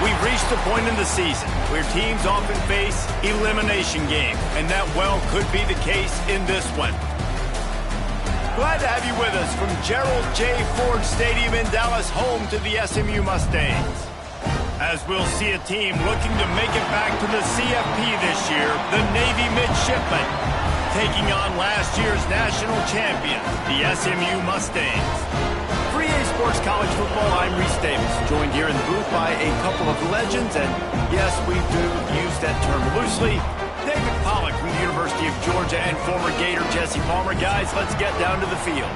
We've reached a point in the season where teams often face elimination games, and that well could be the case in this one. Glad to have you with us from Gerald J. Ford Stadium in Dallas, home to the SMU Mustangs. As we'll see a team looking to make it back to the CFP this year, the Navy Midshipmen, taking on last year's national champions, the SMU Mustangs. For EA Sports College Football, I'm Reese Davis, joined here in the booth by a couple of legends, and yes, we do use that term loosely. David Pollack from the University of Georgia and former Gator Jesse Palmer. Guys, let's get down to the field.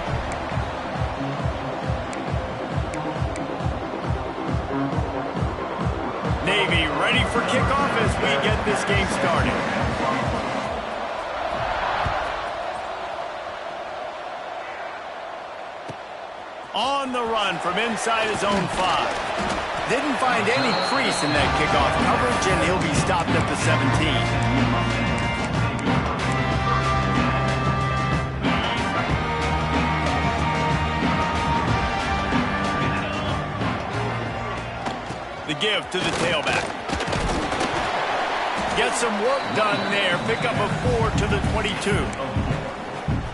Navy ready for kickoff as we get this game started. On the run from inside his own 5. Didn't find any crease in that kickoff coverage, and he'll be stopped at the 17. The give to the tailback. Get some work done there. Pick up a 4 to the 22.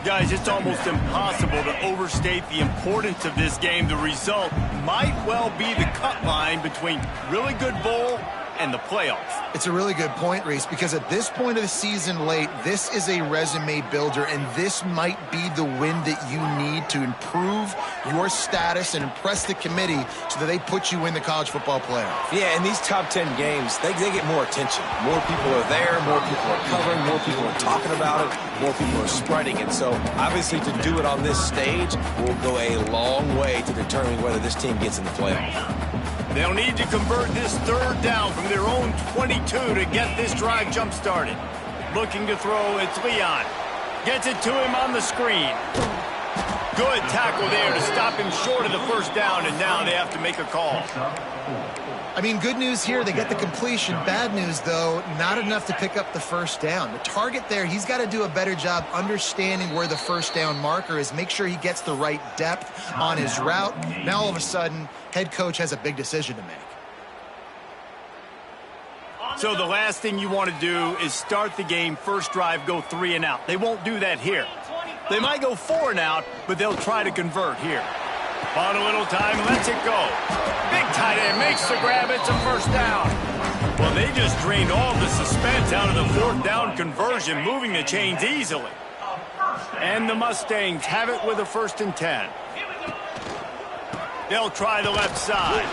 Guys, it's almost impossible to overstate the importance of this game. The result might well be the cut line between really good bowl and the playoffs. It's a really good point, Reese, because at this point of the season late, this is a resume builder, and this might be the win that you need to improve your status and impress the committee so that they put you in the college football playoff. Yeah, in these top 10 games, they get more attention. More people are there, more people are covering, more people are talking about it, more people are spreading it. So, obviously, to do it on this stage will go a long way to determining whether this team gets in the playoffs. They'll need to convert this third down from their own 22 to get this drive jump-started. Looking to throw, it's Leon. Gets it to him on the screen. Good tackle there to stop him short of the first down, and now they have to make a call. I mean, good news here, they get the completion. Bad news, though, not enough to pick up the first down. The target there, he's got to do a better job understanding where the first down marker is, make sure he gets the right depth on his route. Now, all of a sudden, head coach has a big decision to make. So the last thing you want to do is start the game, first drive, go 3 and out. They won't do that here. They might go 4 and out, but they'll try to convert here. On a little time, lets it go. Big tight end makes the grab. It's a first down. Well, they just drained all the suspense out of the 4th down conversion, moving the chains easily. And the Mustangs have it with a 1st and 10. They'll try the left side.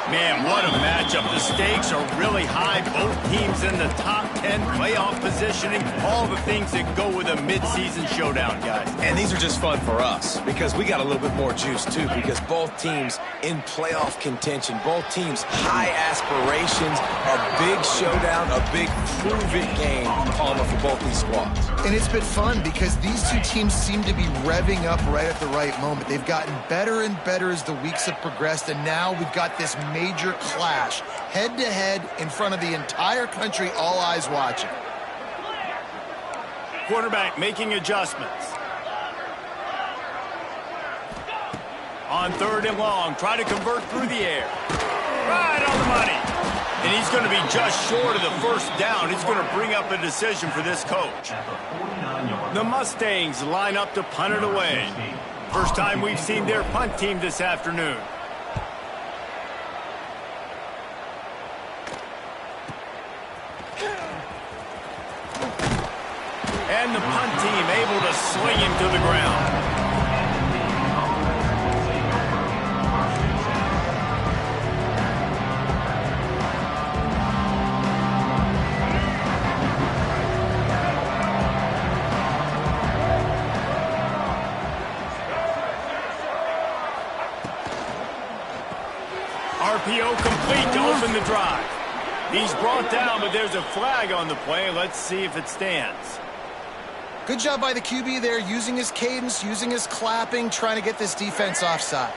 Man, what a matchup. The stakes are really high. Both teams in the top 10 playoff positioning. All the things that go with a midseason showdown, guys. And these are just fun for us because we got a little bit more juice, too, because both teams in playoff contention, both teams high aspirations, a big showdown, a big prove-it game, Palmer, for both these squads. And it's been fun because these two teams seem to be revving up right at the right moment. They've gotten better and better as the weeks have progressed, and now we've got this major clash, head-to-head in front of the entire country, all eyes watching. Quarterback making adjustments. On 3rd and long, try to convert through the air. Right on the money. And he's going to be just short of the first down. It's going to bring up a decision for this coach. The Mustangs line up to punt it away. First time we've seen their punt team this afternoon. And the punt team able to swing him to the ground. RPO complete to open the drive. He's brought down, but there's a flag on the play. Let's see if it stands. Good job by the QB there, using his cadence, using his clapping, trying to get this defense offside.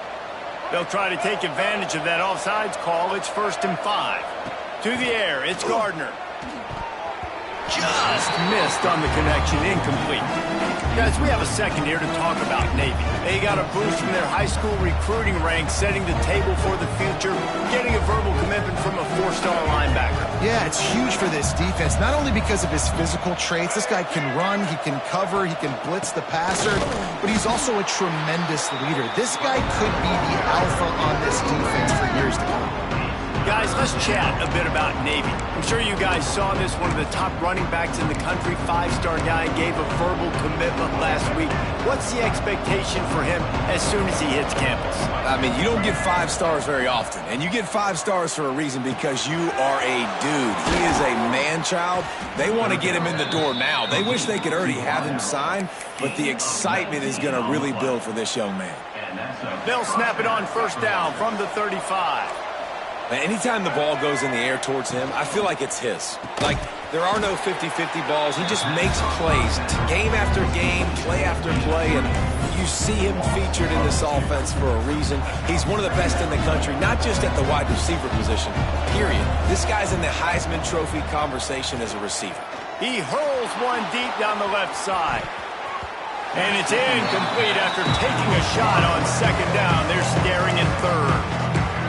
They'll try to take advantage of that offsides call. It's 1st and 5. To the air, it's Gardner. Just missed on the connection, incomplete. Guys, we have a second here to talk about Navy. They got a boost from their high school recruiting ranks, setting the table for the future, getting a verbal commitment from a 4-star linebacker. Yeah, it's huge for this defense, not only because of his physical traits. This guy can run, he can cover, he can blitz the passer, but he's also a tremendous leader. This guy could be the alpha on this defense for years to come. Guys, let's chat a bit about Navy. I'm sure you guys saw this. One of the top running backs in the country, 5-star guy, gave a verbal commitment last week. What's the expectation for him as soon as he hits campus? I mean, you don't get 5 stars very often, and you get 5 stars for a reason, because you are a dude. He is a man-child. They want to get him in the door now. They wish they could already have him signed, but the excitement is going to really build for this young man. They'll snap it on first down from the 35. Anytime the ball goes in the air towards him, I feel like it's his. Like, there are no 50-50 balls. He just makes plays, game after game, play after play, and you see him featured in this offense for a reason. He's one of the best in the country, not just at the wide receiver position, period. This guy's in the Heisman Trophy conversation as a receiver. He hurls one deep down the left side. And it's incomplete after taking a shot on second down. They're staring at third.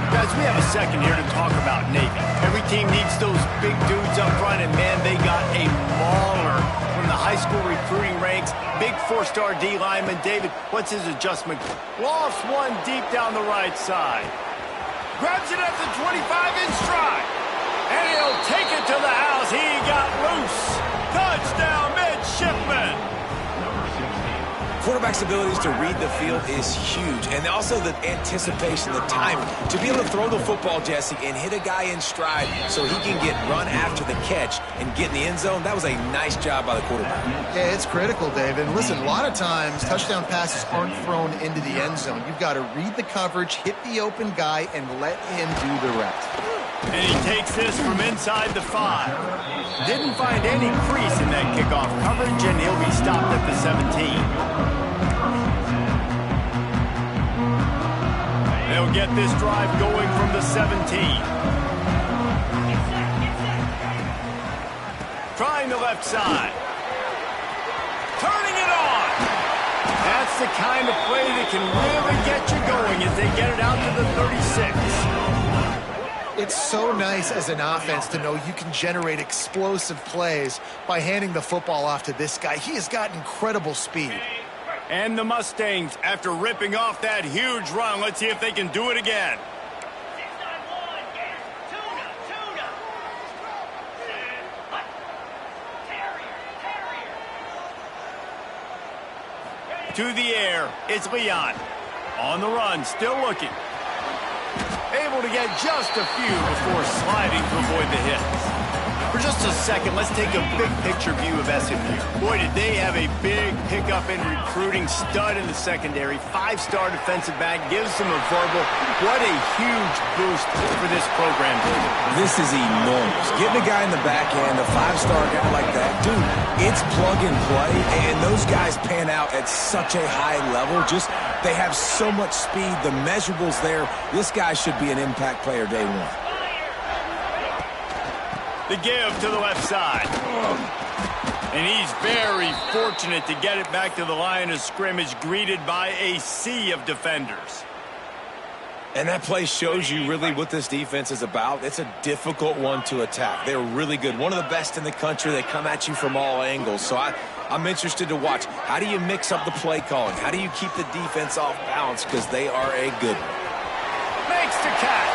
Guys, we have a second here to talk about Navy. Every team needs those big dudes up front, and man, they got a mauler from the high school recruiting ranks. Big 4-star D lineman. David, what's his adjustment? Lost one deep down the right side. Grabs it at the 25 in stride. And he'll take it to the house. He got loose. Touchdown, midshipman. Quarterback's abilities to read the field is huge, and also the anticipation, the timing. To be able to throw the football, Jesse, and hit a guy in stride so he can get run after the catch and get in the end zone, that was a nice job by the quarterback. Yeah, it's critical, David. And listen, a lot of times touchdown passes aren't thrown into the end zone. You've got to read the coverage, hit the open guy, and let him do the rest. And he takes this from inside the 5. Didn't find any crease in that kickoff coverage, and he'll be stopped at the 17. They'll get this drive going from the 17. Trying the left side. Turning it on. That's the kind of play that can really get you going as they get it out to the 36. It's so nice as an offense to know you can generate explosive plays by handing the football off to this guy. He has got incredible speed. And the Mustangs, after ripping off that huge run, let's see if they can do it again. To the air, it's Leon. On the run, still looking. Able to get just a few before sliding to avoid the hits. For just a second, let's take a big picture view of SMU. Boy, did they have a big pickup in recruiting. Stud in the secondary. 5-star defensive back. Gives them a verbal. What a huge boost for this program. This is enormous. Getting a guy in the back end, a 5-star guy like that, dude, it's plug and play, and those guys pan out at such a high level. Just, they have so much speed. The measurables there. This guy should be an impact player day one. The give to the left side. And he's very fortunate to get it back to the line of scrimmage, greeted by a sea of defenders. And that play shows you really what this defense is about. It's a difficult one to attack. They're really good. One of the best in the country. They come at you from all angles. So I'm interested to watch. How do you mix up the play calling? How do you keep the defense off balance? Because they are a good one. Makes the catch.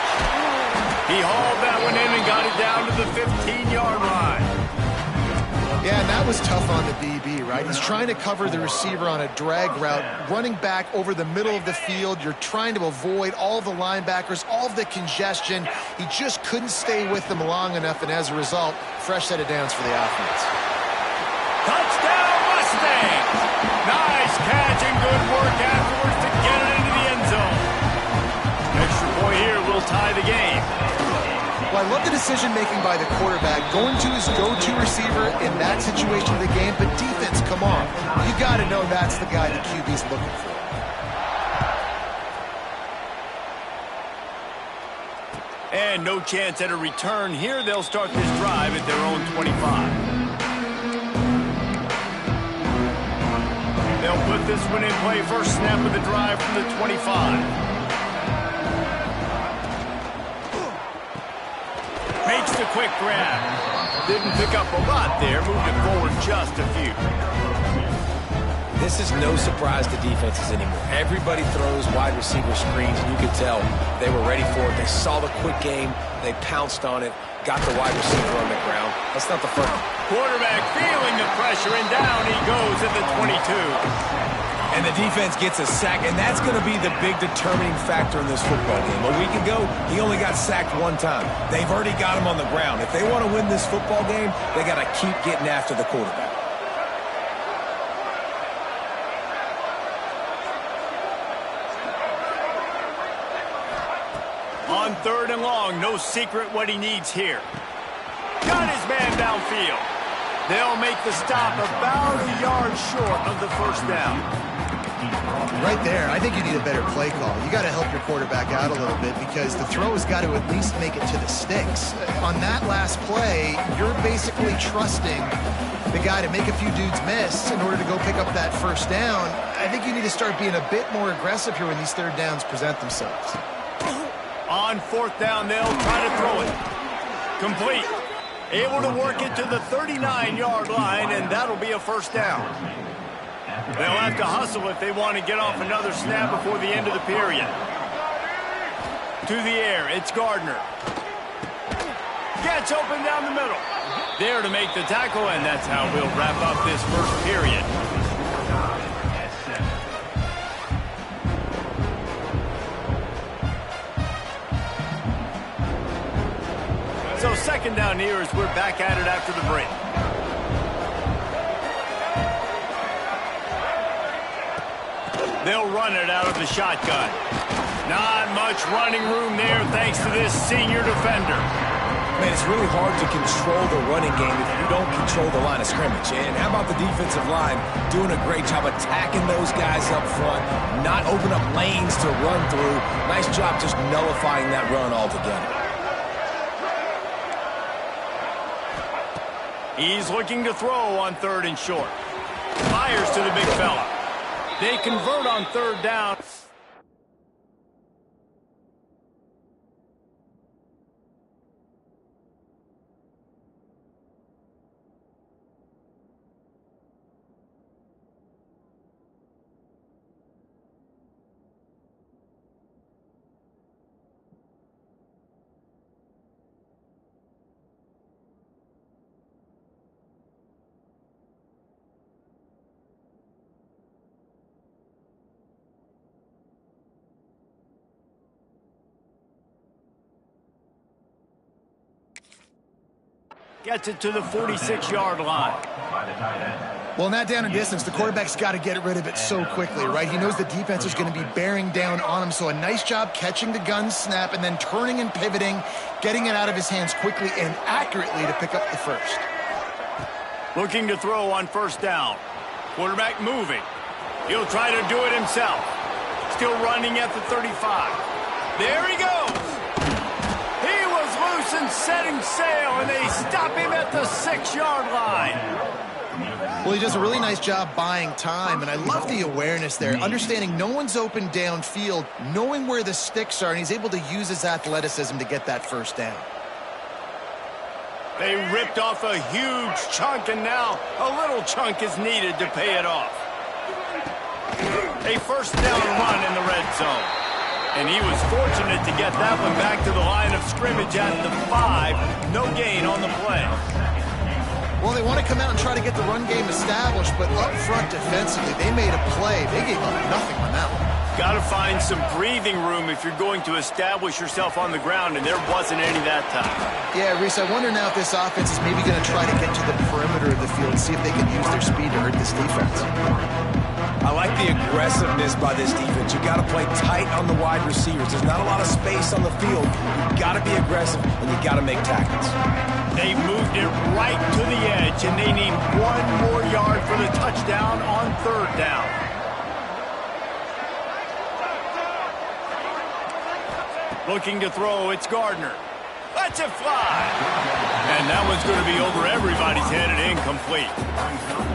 He hauled that one in and got it down to the 15-yard line. Yeah, and that was tough on the DB, right? He's trying to cover the receiver on a drag route, running back over the middle of the field. You're trying to avoid all the linebackers, all of the congestion. He just couldn't stay with them long enough, and as a result, fresh set of downs for the offense. Touchdown, Mustangs! Nice catch and good work afterwards to get it into the end zone. Extra point here will tie the game. Well, I love the decision-making by the quarterback, going to his go-to receiver in that situation of the game, but defense, come on. You got to know that's the guy the QB's looking for. And no chance at a return here. They'll start this drive at their own 25. They'll put this one in play. First snap of the drive from the 25. Makes the quick grab. Didn't pick up a lot there. Moved it forward just a few. This is no surprise to defenses anymore. Everybody throws wide receiver screens, and you could tell they were ready for it. They saw the quick game. They pounced on it, got the wide receiver on the ground. That's not the first. Quarterback feeling the pressure, and down he goes at the 22. And the defense gets a sack, and that's going to be the big determining factor in this football game. A week ago, he only got sacked one time. They've already got him on the ground. If they want to win this football game, they got to keep getting after the quarterback. On 3rd and long, no secret what he needs here. Got his man downfield. They'll make the stop about a yard short of the first down. Right there, I think you need a better play call. You got to help your quarterback out a little bit because the throw has got to at least make it to the sticks. On that last play, you're basically trusting the guy to make a few dudes miss in order to go pick up that first down. I think you need to start being a bit more aggressive here when these 3rd downs present themselves. On 4th down, they'll try to throw it. Complete. Able to work it to the 39-yard line, and that'll be a first down. They'll have to hustle if they want to get off another snap before the end of the period. To the air, it's Gardner. Gets open down the middle. There to make the tackle, and that's how we'll wrap up this first period. So 2nd down here as we're back at it after the break. They'll run it out of the shotgun. Not much running room there thanks to this senior defender. Man, it's really hard to control the running game if you don't control the line of scrimmage. And how about the defensive line doing a great job attacking those guys up front, not open up lanes to run through. Nice job just nullifying that run altogether. He's looking to throw on 3rd and short. Fires to the big fella. They convert on 3rd down. Gets it to the 46-yard line. Well, in that down and distance, the quarterback's got to get rid of it so quickly, right? He knows the defense is going to be bearing down on him, so a nice job catching the gun snap and then turning and pivoting, getting it out of his hands quickly and accurately to pick up the first. Looking to throw on 1st down. Quarterback moving. He'll try to do it himself. Still running at the 35. There he goes. He was loose and setting sail, and they stop him at the 6-yard line. Well, he does a really nice job buying time, and I love the awareness there, understanding no one's open downfield, knowing where the sticks are, and he's able to use his athleticism to get that first down. They ripped off a huge chunk, and now a little chunk is needed to pay it off. A first down run in the red zone. And he was fortunate to get that one back to the line of scrimmage at the 5. No gain on the play. Well, they want to come out and try to get the run game established, but up front defensively, they made a play. They gave up nothing on that one. Got to find some breathing room if you're going to establish yourself on the ground, and there wasn't any that time. Yeah, Reese, I wonder now if this offense is maybe going to try to get to the perimeter of the field and see if they can use their speed to hurt this defense. I like the aggressiveness by this defense. You got to play tight on the wide receivers. There's not a lot of space on the field. You got to be aggressive, and you got to make tackles. They moved it right to the edge, and they need 1 more yard for the touchdown on 3rd down. Looking to throw, it's Gardner. Lets it fly. And that one's going to be over everybody's head and incomplete.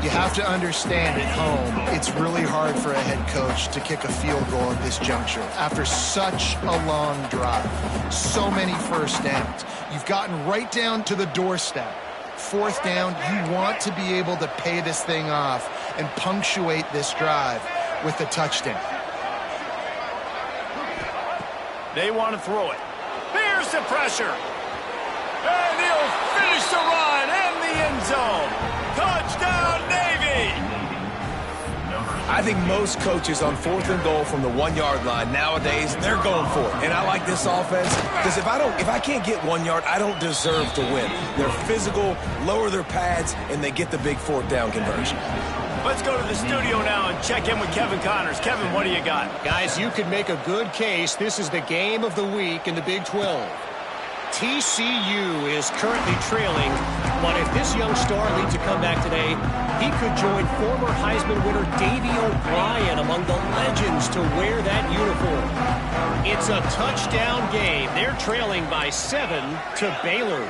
You have to understand at home, it's really hard for a head coach to kick a field goal at this juncture. After such a long drive, so many first downs, you've gotten right down to the doorstep. Fourth down, you want to be able to pay this thing off and punctuate this drive with a touchdown. They want to throw it. Here's the pressure. And he'll finish the run in the end zone. Touchdown, Navy! I think most coaches on 4th and goal from the 1-yard line nowadays, they're going for it. And I like this offense because if I can't get 1 yard, I don't deserve to win. They're physical, lower their pads, and they get the big 4th down conversion. Let's go to the studio now and check in with Kevin Connors. Kevin, what do you got? Guys, you could make a good case. This is the game of the week in the Big 12. TCU is currently trailing, but if this young star leads a comeback today, he could join former Heisman winner Davey O'Brien among the legends to wear that uniform. It's a touchdown game. They're trailing by 7 to Baylor.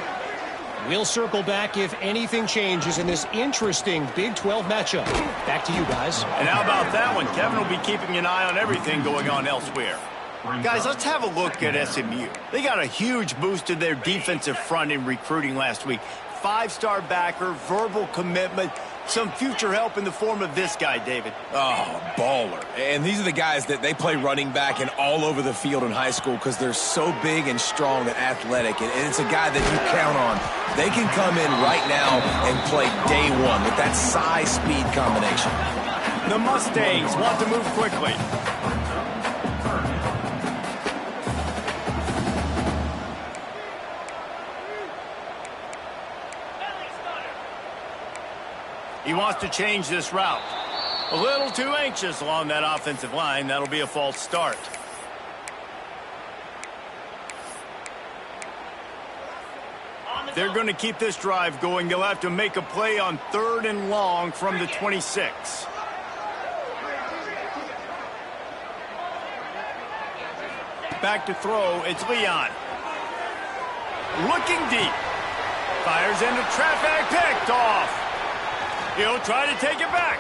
We'll circle back if anything changes in this interesting Big 12 matchup. Back to you guys. And how about that one? Kevin will be keeping an eye on everything going on elsewhere. Guys, let's have a look at SMU. They got a huge boost to their defensive front in recruiting last week. 5-star backer, verbal commitment, some future help in the form of this guy, David. Oh, baller. And these are the guys that they play running back and all over the field in high school because they're so big and strong and athletic. And it's a guy that you count on. They can come in right now and play day one with that size-speed combination. The Mustangs want to move quickly. He wants to change this route. A little too anxious along that offensive line. That'll be a false start. They're going to keep this drive going. They'll have to make a play on 3rd and long from the 26. Back to throw. It's Leon. Looking deep. Fires into traffic. Picked off. He'll try to take it back.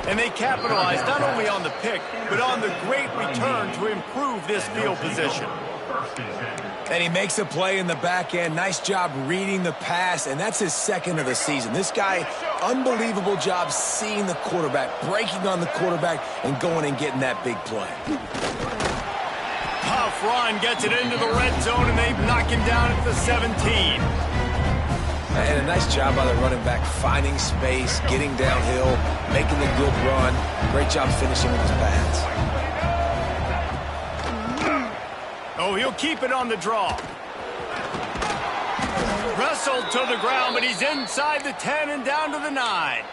And they capitalize not only on the pick, but on the great return to improve this field position. And he makes a play in the back end. Nice job reading the pass, and that's his 2nd of the season. This guy, unbelievable job seeing the quarterback, breaking on the quarterback, and going and getting that big play. Tough run, gets it into the red zone, and they knock him down at the 17. And a nice job by the running back, finding space, getting downhill, making the good run. Great job finishing with his pads. Oh, he'll keep it on the draw. Wrestled to the ground, but he's inside the 10 and down to the 9.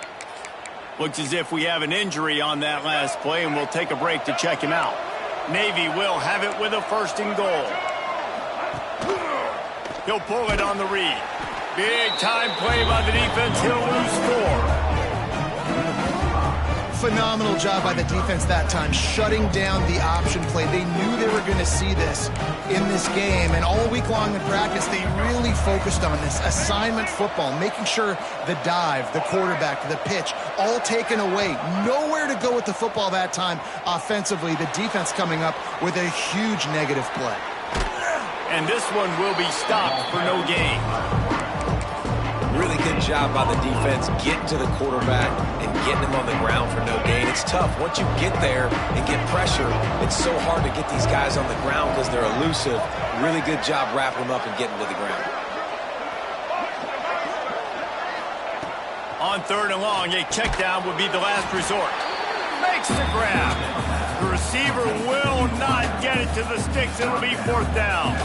Looks as if we have an injury on that last play, and we'll take a break to check him out. Navy will have it with a 1st and goal. He'll pull it on the read. Big time play by the defense. He'll lose 4. Phenomenal job by the defense that time, shutting down the option play. They knew they were going to see this in this game, and all week long in practice, they really focused on this assignment football, making sure the dive, the quarterback, the pitch, all taken away. Nowhere to go with the football that time offensively. The defense coming up with a huge negative play. And this one will be stopped for no gain. Really good job by the defense getting to the quarterback and getting him on the ground for no gain. It's tough. Once you get there and get pressure, it's so hard to get these guys on the ground because they're elusive. Really good job wrapping them up and getting to the ground. On 3rd and long, a check down would be the last resort. Makes the grab. The receiver will not get it to the sticks. It'll be 4th down.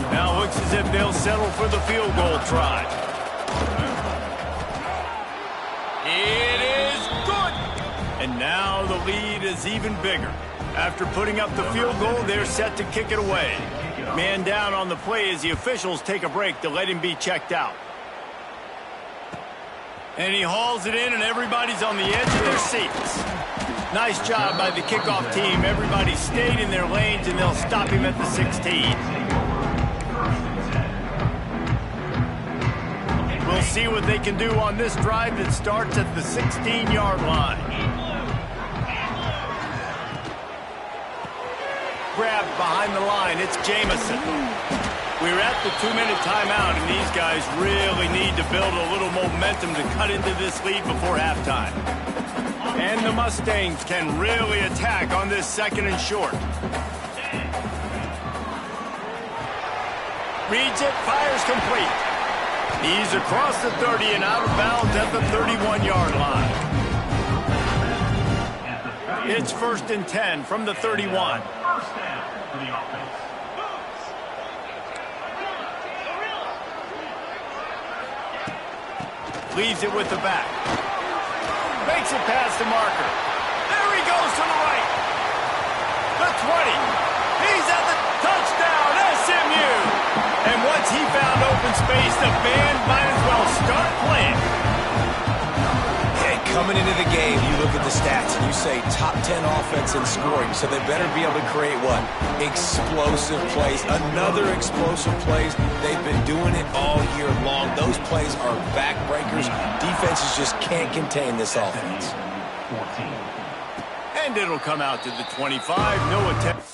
Now looks as if they'll settle for the field goal try. It is good. And now the lead is even bigger. After putting up the field goal, they're set to kick it away. Man down on the play as the officials take a break to let him be checked out. And he hauls it in, and everybody's on the edge of their seats. Nice job by the kickoff team. Everybody stayed in their lanes, and they'll stop him at the 16. see what they can do on this drive that starts at the 16-yard line. Grabbed behind the line, it's Jamison. We're at the 2-minute timeout, and these guys really need to build a little momentum to cut into this lead before halftime. And the Mustangs can really attack on this 2nd and short. Reads it, fires complete. He's across the 30 and out of bounds at the 31-yard line. It's 1st and 10 from the 31. Leaves it with the back. Makes it past the marker. There he goes to the right. The 20. He's at the touchdown, SMU. And once he found open space, the band might as well start playing. And coming into the game, you look at the stats and you say top 10 offense in scoring, so they better be able to create what? Explosive plays. Another explosive plays. They've been doing it all year long. Those plays are backbreakers. Defenses just can't contain this offense. And it'll come out to the 25. No attempt.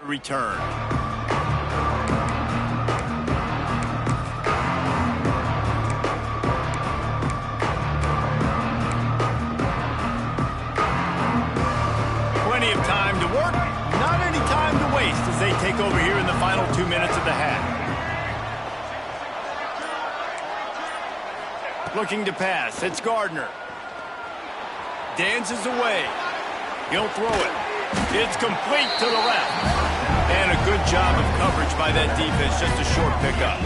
Return. Plenty of time to work, not any time to waste as they take over here in the final 2 minutes of the half. Looking to pass, it's Gardner. Dances away. He'll throw it. It's complete to the left. And a good job of coverage by that defense, just a short pickup.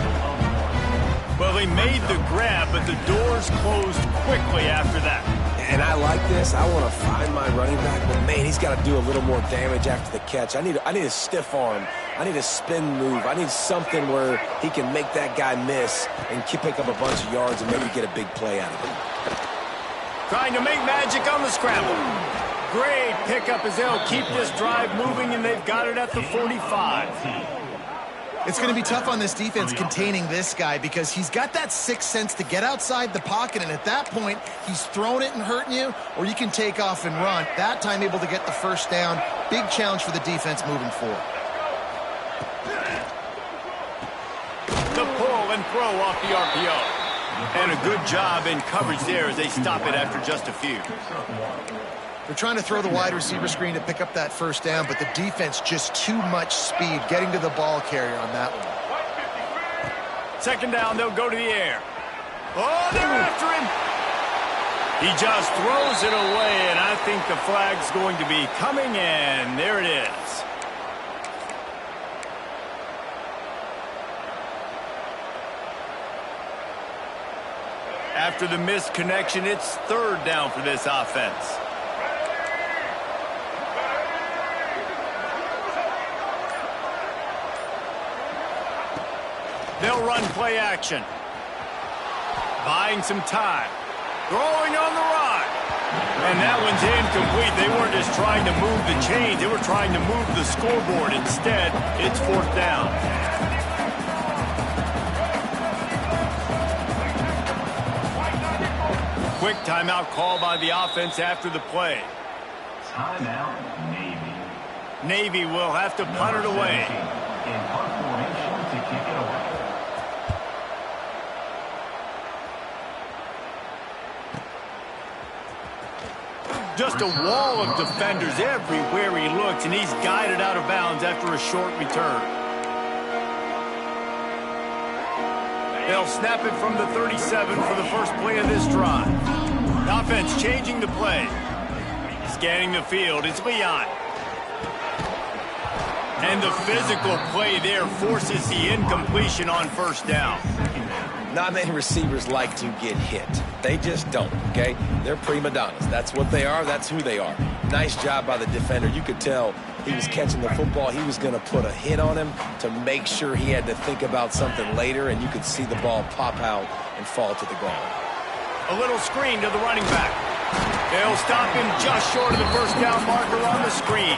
Well, they made the grab, but the doors closed quickly after that. And I like this. I want to find my running back, but man, he's got to do a little more damage after the catch. I need a stiff arm. I need a spin move. I need something where he can make that guy miss and pick up a bunch of yards and maybe get a big play out of it. Trying to make magic on the scramble. Great pickup as they'll keep this drive moving, and they've got it at the 45. It's going to be tough on this defense containing this guy because he's got that sixth sense to get outside the pocket, and at that point, he's throwing it and hurting you, or you can take off and run. That time able to get the first down. Big challenge for the defense moving forward. The pull and throw off the RPO. And a good job in coverage there as they stop it after just a few. They're trying to throw the wide receiver screen to pick up that first down, but the defense just too much speed getting to the ball carrier on that one. Second down, they'll go to the air. Oh, they're after him. He just throws it away, and I think the flag's going to be coming in. There it is. After the missed connection, it's third down for this offense. They'll run play action. Buying some time. Throwing on the run. And that one's incomplete. They weren't just trying to move the chains. They were trying to move the scoreboard. Instead, it's fourth down. Quick timeout call by the offense after the play. Timeout, Navy. Navy will have to punt it away. In punt formation to kick it away. Just a wall of defenders everywhere he looks, and he's guided out of bounds after a short return. They'll snap it from the 37 for the first play of this drive. Offense changing the play. Scanning the field, it's Leon. And the physical play there forces the incompletion on first down. Not many receivers like to get hit. They just don't, okay? They're prima donnas. That's what they are. That's who they are. Nice job by the defender. You could tell he was catching the football. He was going to put a hit on him to make sure he had to think about something later, and you could see the ball pop out and fall to the ground. A little screen to the running back. They'll stop him just short of the first down marker on the screen.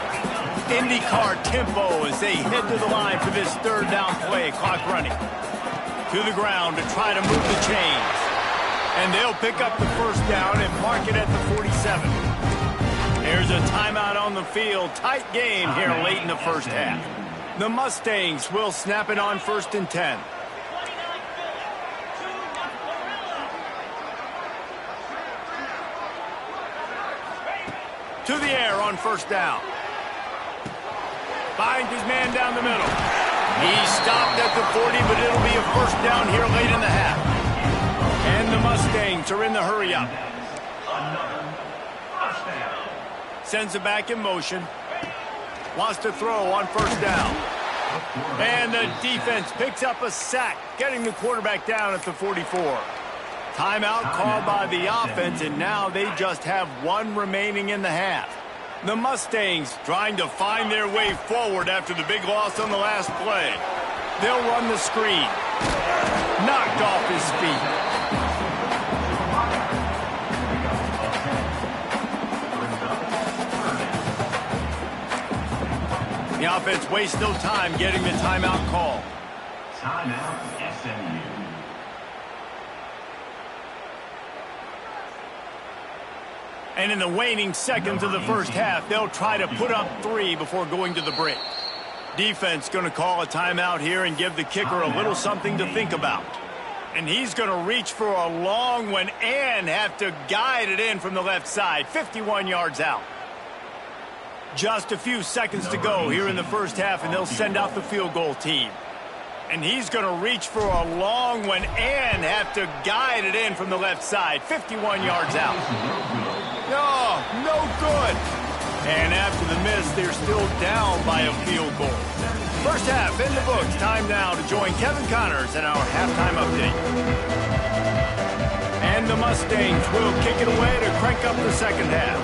IndyCar tempo as they head to the line for this third down play. Clock running. To the ground to try to move the chains. And they'll pick up the first down and mark it at the 47. There's a timeout on the field. Tight game here late in the first half. The Mustangs will snap it on 1st and 10. To the air on first down. Finds his man down the middle. He stopped at the 40, but it'll be a first down here late in the half. And the Mustangs are in the hurry-up. Sends it back in motion. Wants to throw on first down. And the defense picks up a sack, getting the quarterback down at the 44. Timeout called by the offense, and now they just have one remaining in the half. The Mustangs trying to find their way forward after the big loss on the last play. They'll run the screen. Knocked off his feet. The offense wastes no time getting the timeout call. Timeout, SMU. And in the waning seconds of the first half, they'll try to put up 3 before going to the break. Defense going to call a timeout here and give the kicker a little something to think about. And he's going to reach for a long one and have to guide it in from the left side, 51 yards out. Just a few seconds to go here in the first half, and they'll send out the field goal team. And he's going to reach for a long one and have to guide it in from the left side, 51 yards out. No good. And after the miss, they're still down by a field goal. First half in the books. Time now to join Kevin Connors in our halftime update. And the Mustangs will kick it away to crank up the second half.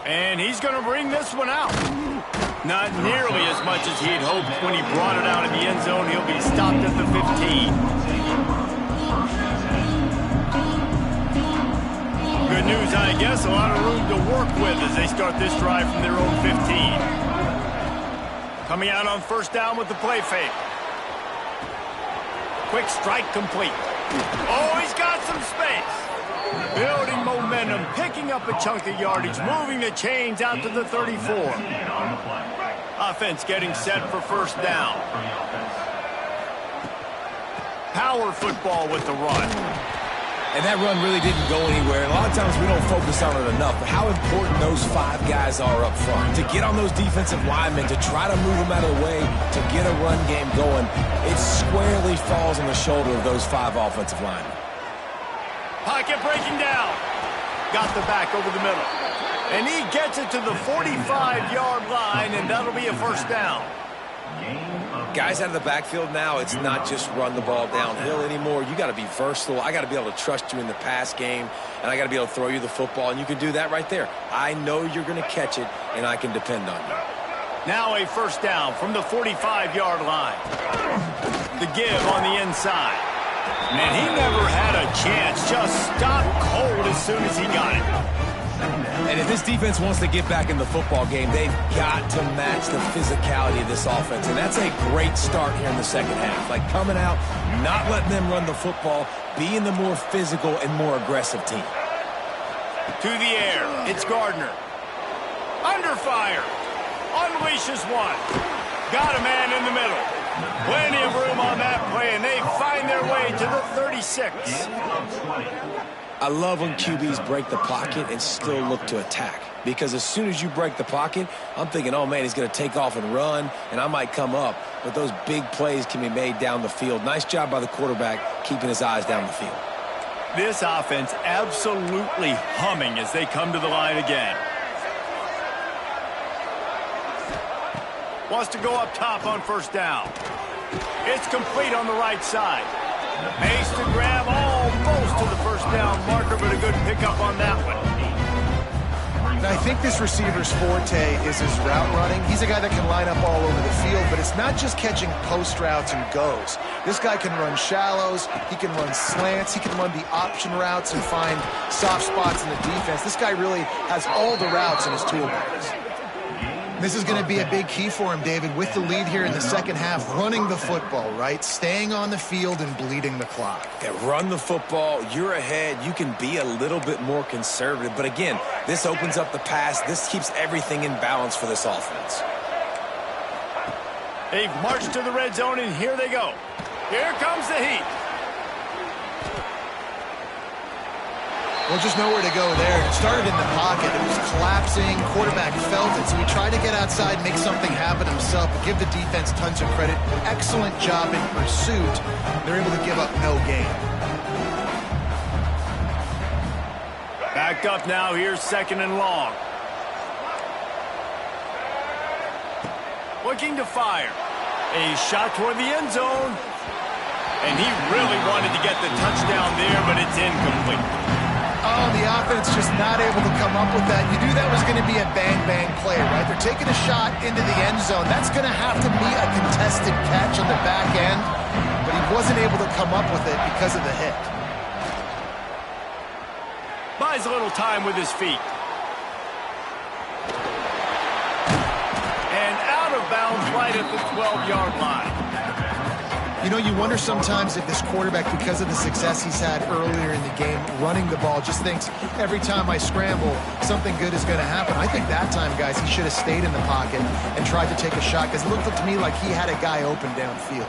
And he's going to bring this one out. Not nearly as much as he'd hoped when he brought it out in the end zone. He'll be stopped at the 15. Good news, I guess. A lot of room to work with as they start this drive from their own 15. Coming out on first down with the play fake. Quick strike complete. Oh, he's got some space. Building momentum, picking up a chunk of yardage, moving the chains out to the 34. Offense getting set for first down. Power football with the run. And that run really didn't go anywhere. And a lot of times we don't focus on it enough, but how important those 5 guys are up front. To get on those defensive linemen, to try to move them out of the way, to get a run game going, it squarely falls on the shoulder of those 5 offensive linemen. Pocket breaking down. Got the back over the middle. And he gets it to the 45-yard line, and that'll be a first down. Guys out of the backfield now, it's not just run the ball downhill anymore. You got to be versatile. I got to be able to trust you in the pass game, and I got to be able to throw you the football, and you can do that right there. I know you're going to catch it, and I can depend on you. Now a first down from the 45-yard line. The give on the inside. Man, he never had a chance. Just stopped cold as soon as he got it. And if this defense wants to get back in the football game, they've got to match the physicality of this offense. And that's a great start here in the second half. Like coming out, not letting them run the football, being the more physical and more aggressive team. To the air, it's Gardner. Under fire. Unleashes one. Got a man in the middle. Plenty of room on that play, and they find their way to the 36. I love when QBs break the pocket and still look to attack. Because as soon as you break the pocket, I'm thinking, oh, man, he's going to take off and run, and I might come up. But those big plays can be made down the field. Nice job by the quarterback keeping his eyes down the field. This offense absolutely humming as they come to the line again. Wants to go up top on first down. It's complete on the right side. Makes the grab almost to the first down marker, but a good pickup on that one. I think this receiver's forte is his route running. He's a guy that can line up all over the field, but it's not just catching post routes and goes. This guy can run shallows, he can run slants, he can run the option routes and find soft spots in the defense. This guy really has all the routes in his toolbox. This is going to be a big key for him, David, with the lead here in the second half, running the football, right? Staying on the field and bleeding the clock. Yeah, run the football. You're ahead. You can be a little bit more conservative. But again, this opens up the pass. This keeps everything in balance for this offense. They've marched to the red zone, and here they go. Here comes the heat. Well, just nowhere to go there. It started in the pocket. It was collapsing. Quarterback felt it, so he tried to get outside, make something happen himself, but give the defense tons of credit. Excellent job in pursuit. They're able to give up no gain. Backed up now. Here's second and long. Looking to fire. A shot toward the end zone. And he really wanted to get the touchdown there, but it's incomplete. Oh, the offense just not able to come up with that. You knew that was going to be a bang-bang play, right? They're taking a shot into the end zone. That's going to have to be a contested catch on the back end, but he wasn't able to come up with it because of the hit. Buys a little time with his feet. And out of bounds right at the 12-yard line. You know, you wonder sometimes if this quarterback, because of the success he's had earlier in the game, running the ball, just thinks every time I scramble, something good is going to happen. I think that time, guys, he should have stayed in the pocket and tried to take a shot, because it looked to me like he had a guy open downfield.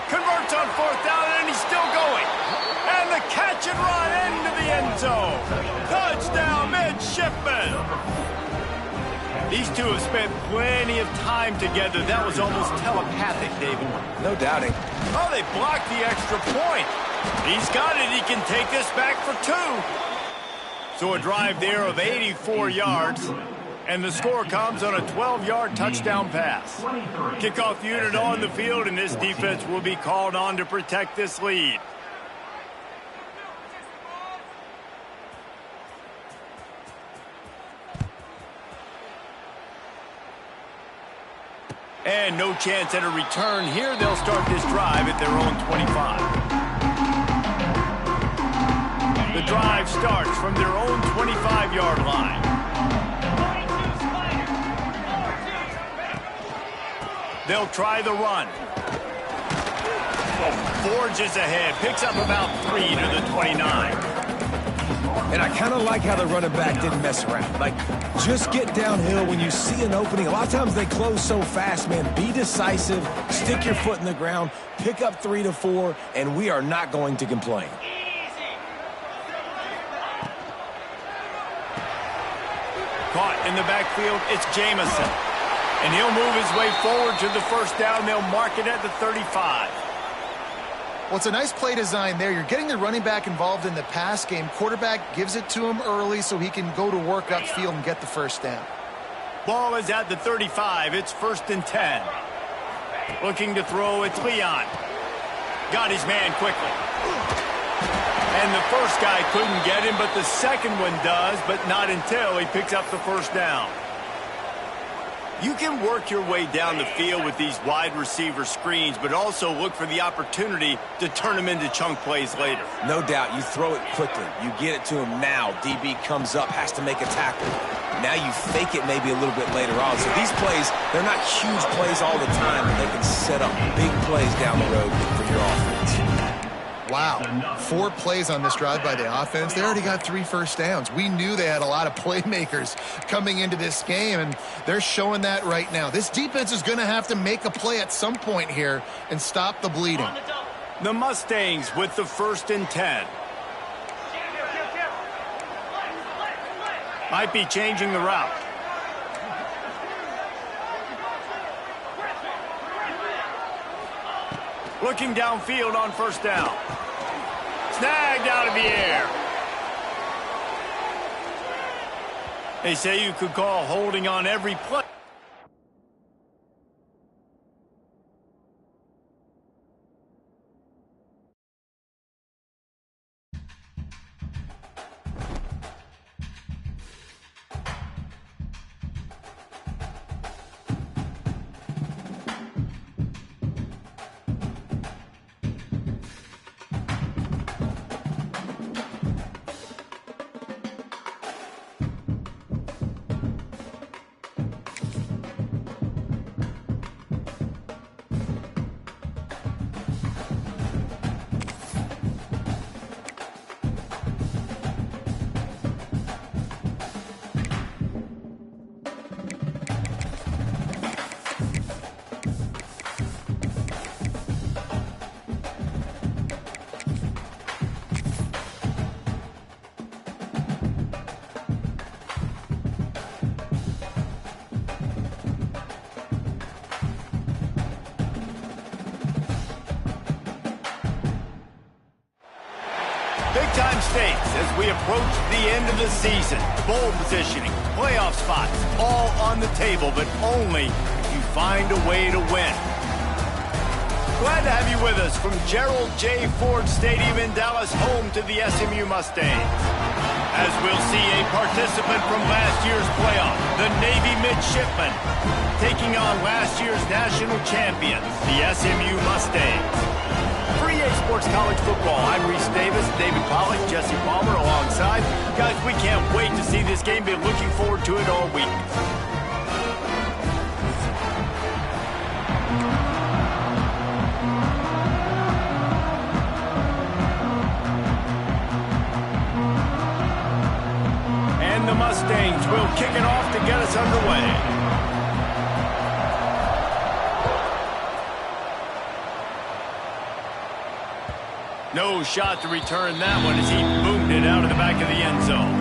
Converts on fourth down, and he's still going. And the catch and run into the end zone. Touchdown, midshipman. These two have spent plenty of time together. That was almost telepathic, David. No doubting. Oh, they blocked the extra point. He's got it. He can take this back for two. So a drive there of 84 yards. And the score comes on a 12-yard touchdown pass. Kickoff unit on the field, and this defense will be called on to protect this lead. And no chance at a return here. They'll start this drive at their own 25. The drive starts from their own 25-yard line. They'll try the run. Forges ahead. Picks up about 3 to the 29. And I kind of like how the running back didn't mess around. Like, just get downhill when you see an opening. A lot of times they close so fast, man. Be decisive, stick your foot in the ground, pick up 3 to 4, and we are not going to complain. Caught in the backfield, it's Jamison. And he'll move his way forward to the first down. They'll mark it at the 35. Well, it's a nice play design there. You're getting the running back involved in the pass game. Quarterback gives it to him early so he can go to work upfield and get the first down. Ball is at the 35. It's 1st and 10. Looking to throw, it's Leon. Got his man quickly. And the first guy couldn't get him, but the second one does, but not until he picks up the first down. You can work your way down the field with these wide receiver screens, but also look for the opportunity to turn them into chunk plays later. No doubt. You throw it quickly. You get it to him now. DB comes up, has to make a tackle. Now you fake it maybe a little bit later on. So these plays, they're not huge plays all the time, but they can set up big plays down the road for your offense. Wow, 4 plays on this drive by the offense. They already got 3 first downs. We knew they had a lot of playmakers coming into this game, and they're showing that right now. This defense is going to have to make a play at some point here and stop the bleeding. The Mustangs with the 1st and 10. Might be changing the route. Looking downfield on first down. Snagged out of the air. They say you could call holding on every play. Big-time stakes as we approach the end of the season. Bowl positioning, playoff spots, all on the table, but only if you find a way to win. Glad to have you with us from Gerald J. Ford Stadium in Dallas, home to the SMU Mustangs. As we'll see a participant from last year's playoff, the Navy Midshipmen, taking on last year's national champions, the SMU Mustangs. For EA Sports College Football, I'm Reese Davis, David Pollack, Jesse Palmer alongside. Guys, we can't wait to see this game. Been looking forward to it all week. And the Mustangs will kick it off to get us underway. No shot to return that one as he boomed it out of the back of the end zone.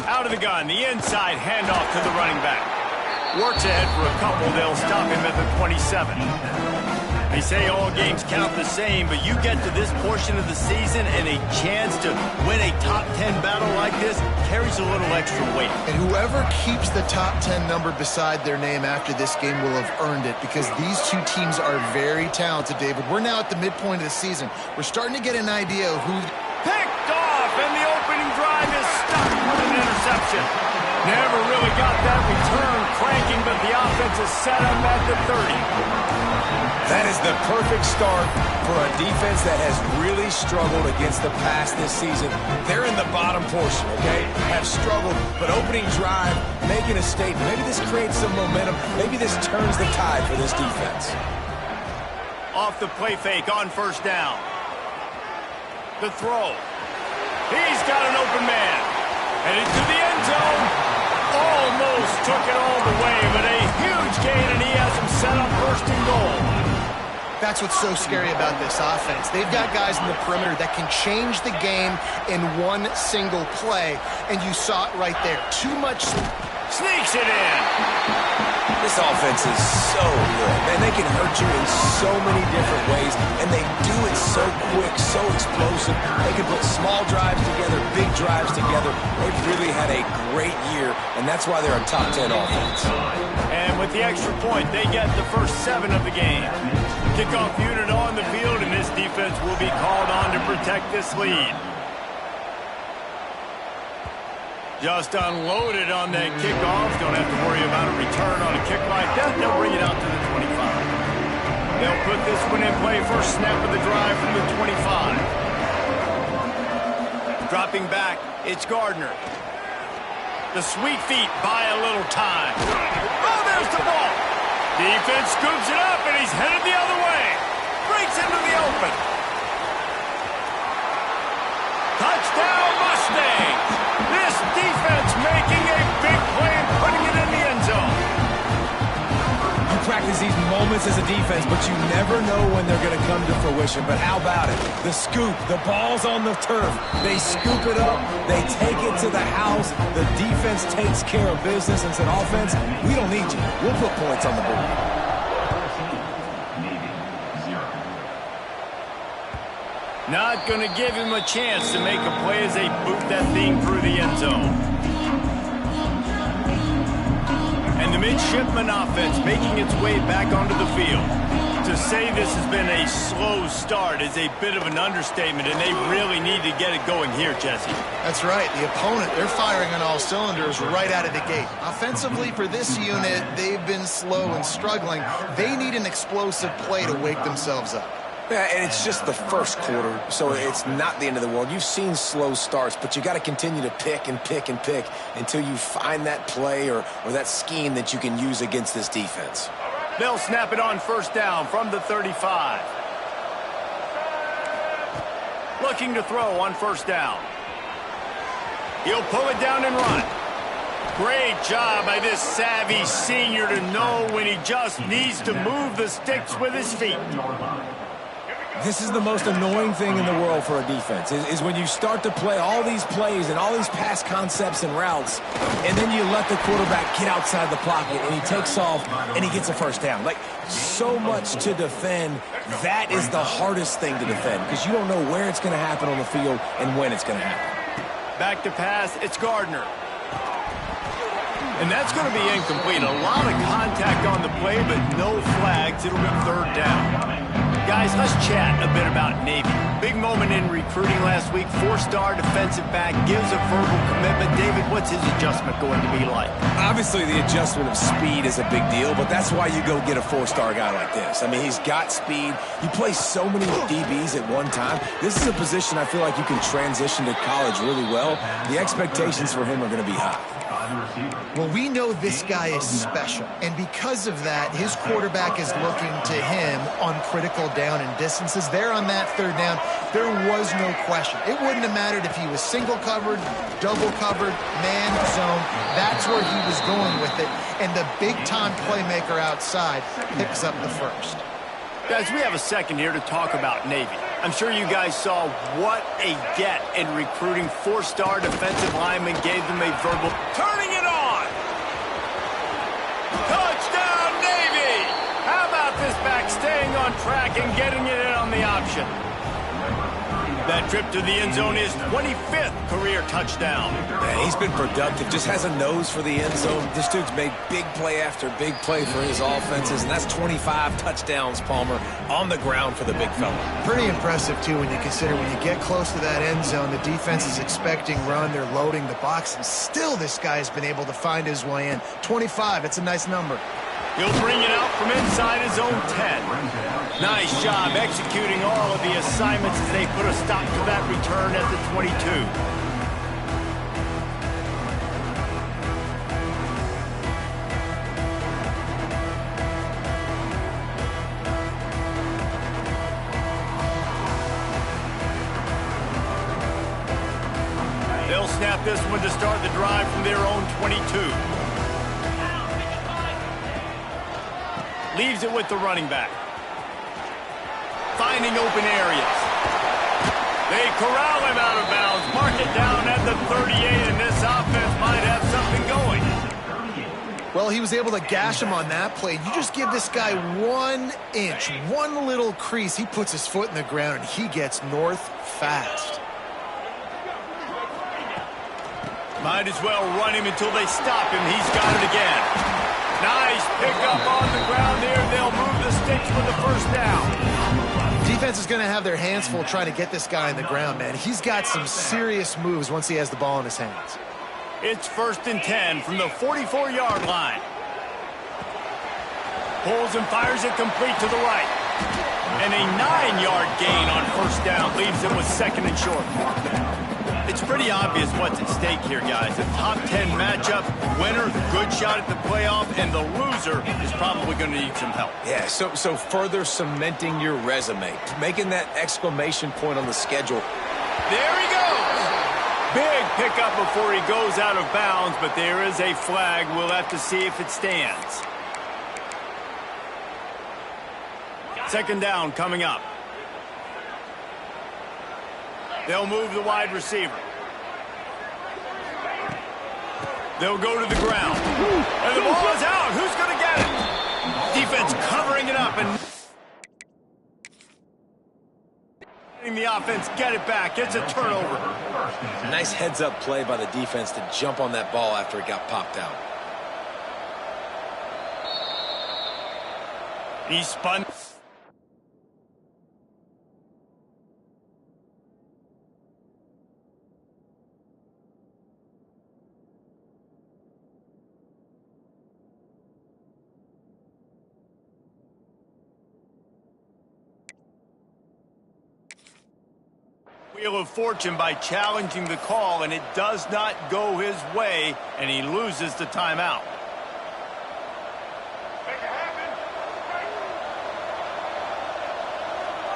Out of the gun, the inside handoff to the running back. Works ahead for a couple. They'll stop him at the 27. They say all games count the same, but you get to this portion of the season and a chance to win a top 10 battle like this carries a little extra weight. And whoever keeps the top 10 number beside their name after this game will have earned it, because these two teams are very talented, David. We're now at the midpoint of the season. We're starting to get an idea of who... Picked off, and the opening drive is stuck with an interception. Never really got that return cranking, but the offense is set up at the 30. That is the perfect start for a defense that has really struggled against the pass this season. They're in the bottom portion, okay? Have struggled, but opening drive, making a statement. Maybe this creates some momentum. Maybe this turns the tide for this defense. Off the play fake on first down. The throw. He's got an open man. Headed to the end zone. Almost took it all the way, but a huge gain, and he has him set up first and goal. That's what's so scary about this offense. They've got guys in the perimeter that can change the game in one single play, and you saw it right there. Too much... Sneaks it in. This offense is so good. Man, they can hurt you in so many different ways, and they do it so quick, so explosive. They can put small drives together, big drives together. They've really had a great year, and that's why they're a top 10 offense. And with the extra point, they get the first 7 of the game. Kickoff unit on the field, and this defense will be called on to protect this lead. Just unloaded on that kickoff. Don't have to worry about a return on a kick like that. They'll bring it out to the 25. They'll put this one in play first snap of the drive from the 25. Dropping back, it's Gardner. The sweet feet buy a little time. Oh, there's the ball. Defense scoops it up, and he's headed the other way. Breaks into the open. Touchdown, Mustangs! This defense making a big play and putting it in the end zone. You practice these moments as a defense, but you never know when they're going to come to fruition. But how about it? The scoop, the ball's on the turf. They scoop it up. They take it to the house. The defense takes care of business and said, offense, we don't need you. We'll put points on the board. Not going to give him a chance to make a play as they boot that thing through the end zone. And the midshipman offense making its way back onto the field. To say this has been a slow start is a bit of an understatement, and they really need to get it going here, Jesse. That's right. The opponent, they're firing on all cylinders right out of the gate. Offensively, for this unit, they've been slow and struggling. They need an explosive play to wake themselves up. Yeah, and it's just the first quarter, so it's not the end of the world. You've seen slow starts, but you got to continue to pick and pick and pick until you find that play or that scheme that you can use against this defense. They'll snap it on first down from the 35. Looking to throw on first down. He'll pull it down and run. Great job by this savvy senior to know when he just needs to move the sticks with his feet. This is the most annoying thing in the world for a defense, is when you start to play all these plays and all these pass concepts and routes, and then you let the quarterback get outside the pocket, and he takes off, and he gets a first down. Like, so much to defend. That is the hardest thing to defend, because you don't know where it's going to happen on the field and when it's going to happen. Back to pass, it's Gardner. And that's going to be incomplete. A lot of contact on the play, but no flags. It'll be third down. Guys, let's chat a bit about Navy. Big moment in recruiting last week. 4-star defensive back gives a verbal commitment. David, what's his adjustment going to be like? Obviously, the adjustment of speed is a big deal, but that's why you go get a 4-star guy like this. I mean, he's got speed. You play so many DBs at one time. This is a position I feel like you can transition to college really well. The expectations for him are going to be high. Well, we know this guy is special, and because of that, his quarterback is looking to him on critical down and distances. There on that third down, there was no question. It wouldn't have mattered if he was single covered, double covered, man zone. That's where he was going with it, and the big-time playmaker outside picks up the first. Guys, we have a second here to talk about Navy. I'm sure you guys saw what a get in recruiting. 4-star defensive lineman gave them a verbal. Turning it on! Touchdown, Navy! How about this back staying on track and getting it in on the option? That trip to the end zone is 25th career touchdown. Man, he's been productive, just has a nose for the end zone. This dude's made big play after big play for his offenses, and that's 25 touchdowns, Palmer, on the ground for the big fella. Pretty impressive, too, when you consider when you get close to that end zone, the defense is expecting run, they're loading the box, and still this guy's been able to find his way in. 25, it's a nice number. He'll bring it out from inside his own 10. Nice job executing all of the assignments as they put a stop to that return at the 22. They'll snap this one to start the drive from their own 22. Leaves it with the running back. Finding open areas. They corral him out of bounds. Mark it down at the 38, and this offense might have something going. Well, he was able to gash him on that play. You just give this guy 1 inch, one little crease. He puts his foot in the ground, and he gets north fast. Might as well run him until they stop him. He's got it again. Nice pickup on the ground here. They'll move the sticks for the first down. Defense is going to have their hands full trying to get this guy on the ground, man. He's got some serious moves once he has the ball in his hands. It's 1st and 10 from the 44-yard line. Pulls and fires it complete to the right. And a 9-yard gain on first down leaves him with 2nd and short. It's pretty obvious what's at stake here, guys. A top 10 matchup, winner, good shot at the playoff, and the loser is probably going to need some help. Yeah, so further cementing your resume, making that exclamation point on the schedule. There he goes. Big pickup before he goes out of bounds, but there is a flag. We'll have to see if it stands. Second down coming up. They'll move the wide receiver. They'll go to the ground. And the ball is out. Who's going to get it? Defense covering it up and letting the offense get it back. It's a turnover. Nice heads-up play by the defense to jump on that ball after it got popped out. He spun. Wheel of fortune by challenging the call, and it does not go his way, and he loses the timeout. Make it happen.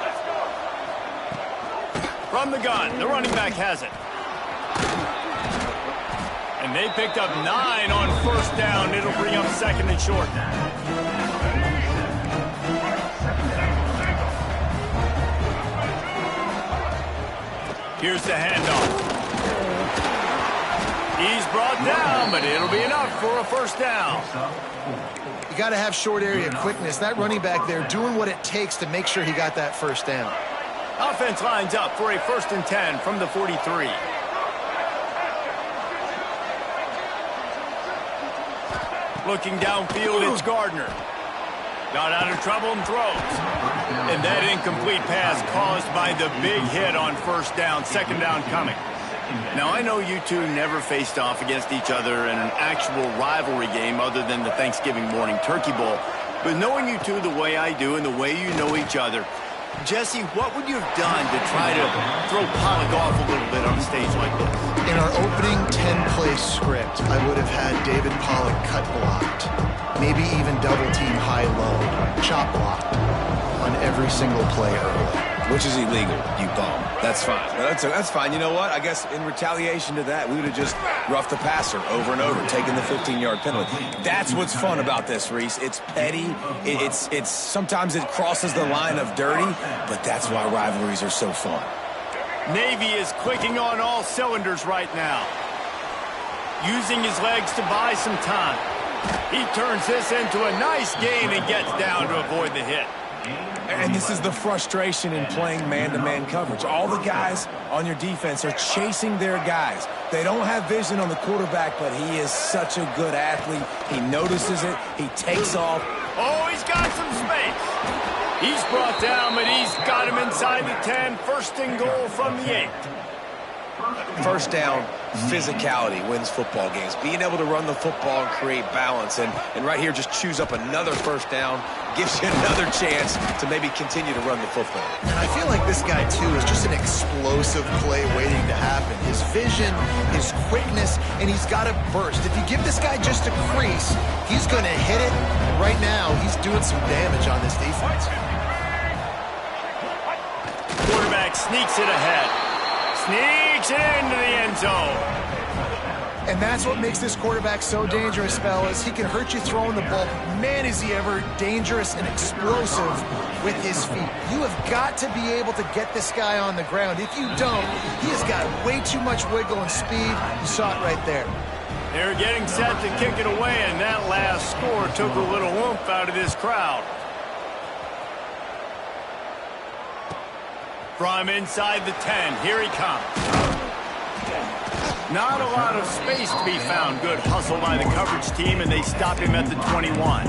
Let's go. From the gun, the running back has it. And they picked up 9 on first down. It'll bring up second and short. Here's the handoff. He's brought down, but it'll be enough for a first down. You got to have short area quickness. That running back there doing what it takes to make sure he got that first down. Offense lines up for a 1st and 10 from the 43. Looking downfield, it's Gardner. Got out of trouble and throws. And that incomplete pass caused by the big hit on first down. Second down coming. Now, I know you two never faced off against each other in an actual rivalry game other than the Thanksgiving morning Turkey Bowl. But knowing you two the way I do and the way you know each other, Jesse, what would you have done to try to throw Pollock off a little bit on a stage like this? In our opening 10-play script, I would have had David Pollock cut blocked. Maybe even double-team high-low, chop blocked on every single play early. Which is illegal, you bum. That's fine. That's fine. You know what? I guess in retaliation to that, we would have just roughed the passer over and over, taking the 15-yard penalty. That's what's fun about this, Reese. It's petty. It's sometimes it crosses the line of dirty, but that's why rivalries are so fun. Navy is clicking on all cylinders right now. Using his legs to buy some time. He turns this into a nice gain and gets down to avoid the hit. And this is the frustration in playing man-to-man coverage. All the guys on your defense are chasing their guys. They don't have vision on the quarterback, but he is such a good athlete. He notices it. He takes off. Oh, he's got some space. He's brought down, but he's got him inside the 10. First and goal from the 8. First down, physicality wins football games. Being able to run the football and create balance. And right here, just choose up another first down. Gives you another chance to maybe continue to run the football. And I feel like this guy, too, is just an explosive play waiting to happen. His vision, his quickness, and he's got a burst. If you give this guy just a crease, he's going to hit it. And right now, he's doing some damage on this defense. Quarterback sneaks it ahead. Sneaks it into the end zone. And that's what makes this quarterback so dangerous, fellas. He can hurt you throwing the ball. Man, is he ever dangerous and explosive with his feet. You have got to be able to get this guy on the ground. If you don't, he has got way too much wiggle and speed. You saw it right there. They're getting set to kick it away, and that last score took a little oomph out of this crowd. From inside the 10, here he comes. Not a lot of space to be found. Good hustle by the coverage team, and they stop him at the 21.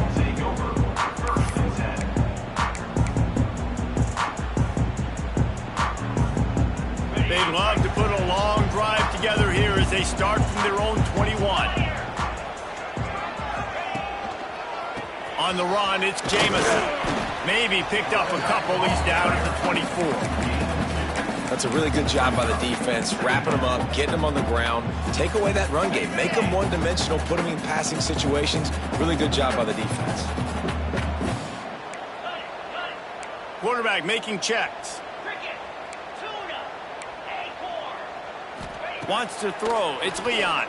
They'd love to put a long drive together here as they start from their own 21. On the run, it's Jamison. Maybe picked up a couple. He's down at the 24. That's a really good job by the defense, wrapping them up, getting them on the ground. Take away that run game. Make them one-dimensional, put them in passing situations. Really good job by the defense. Quarterback making checks. Wants to throw. It's Leon.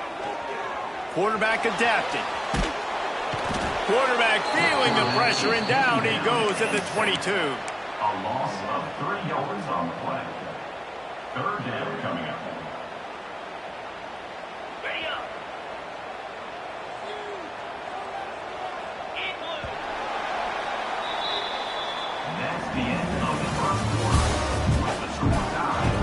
Quarterback adapting. Quarterback feeling the pressure, and down he goes at the 22. A loss of 3 yards on the play. Third down coming up. That's the end of the first quarter, with the score tied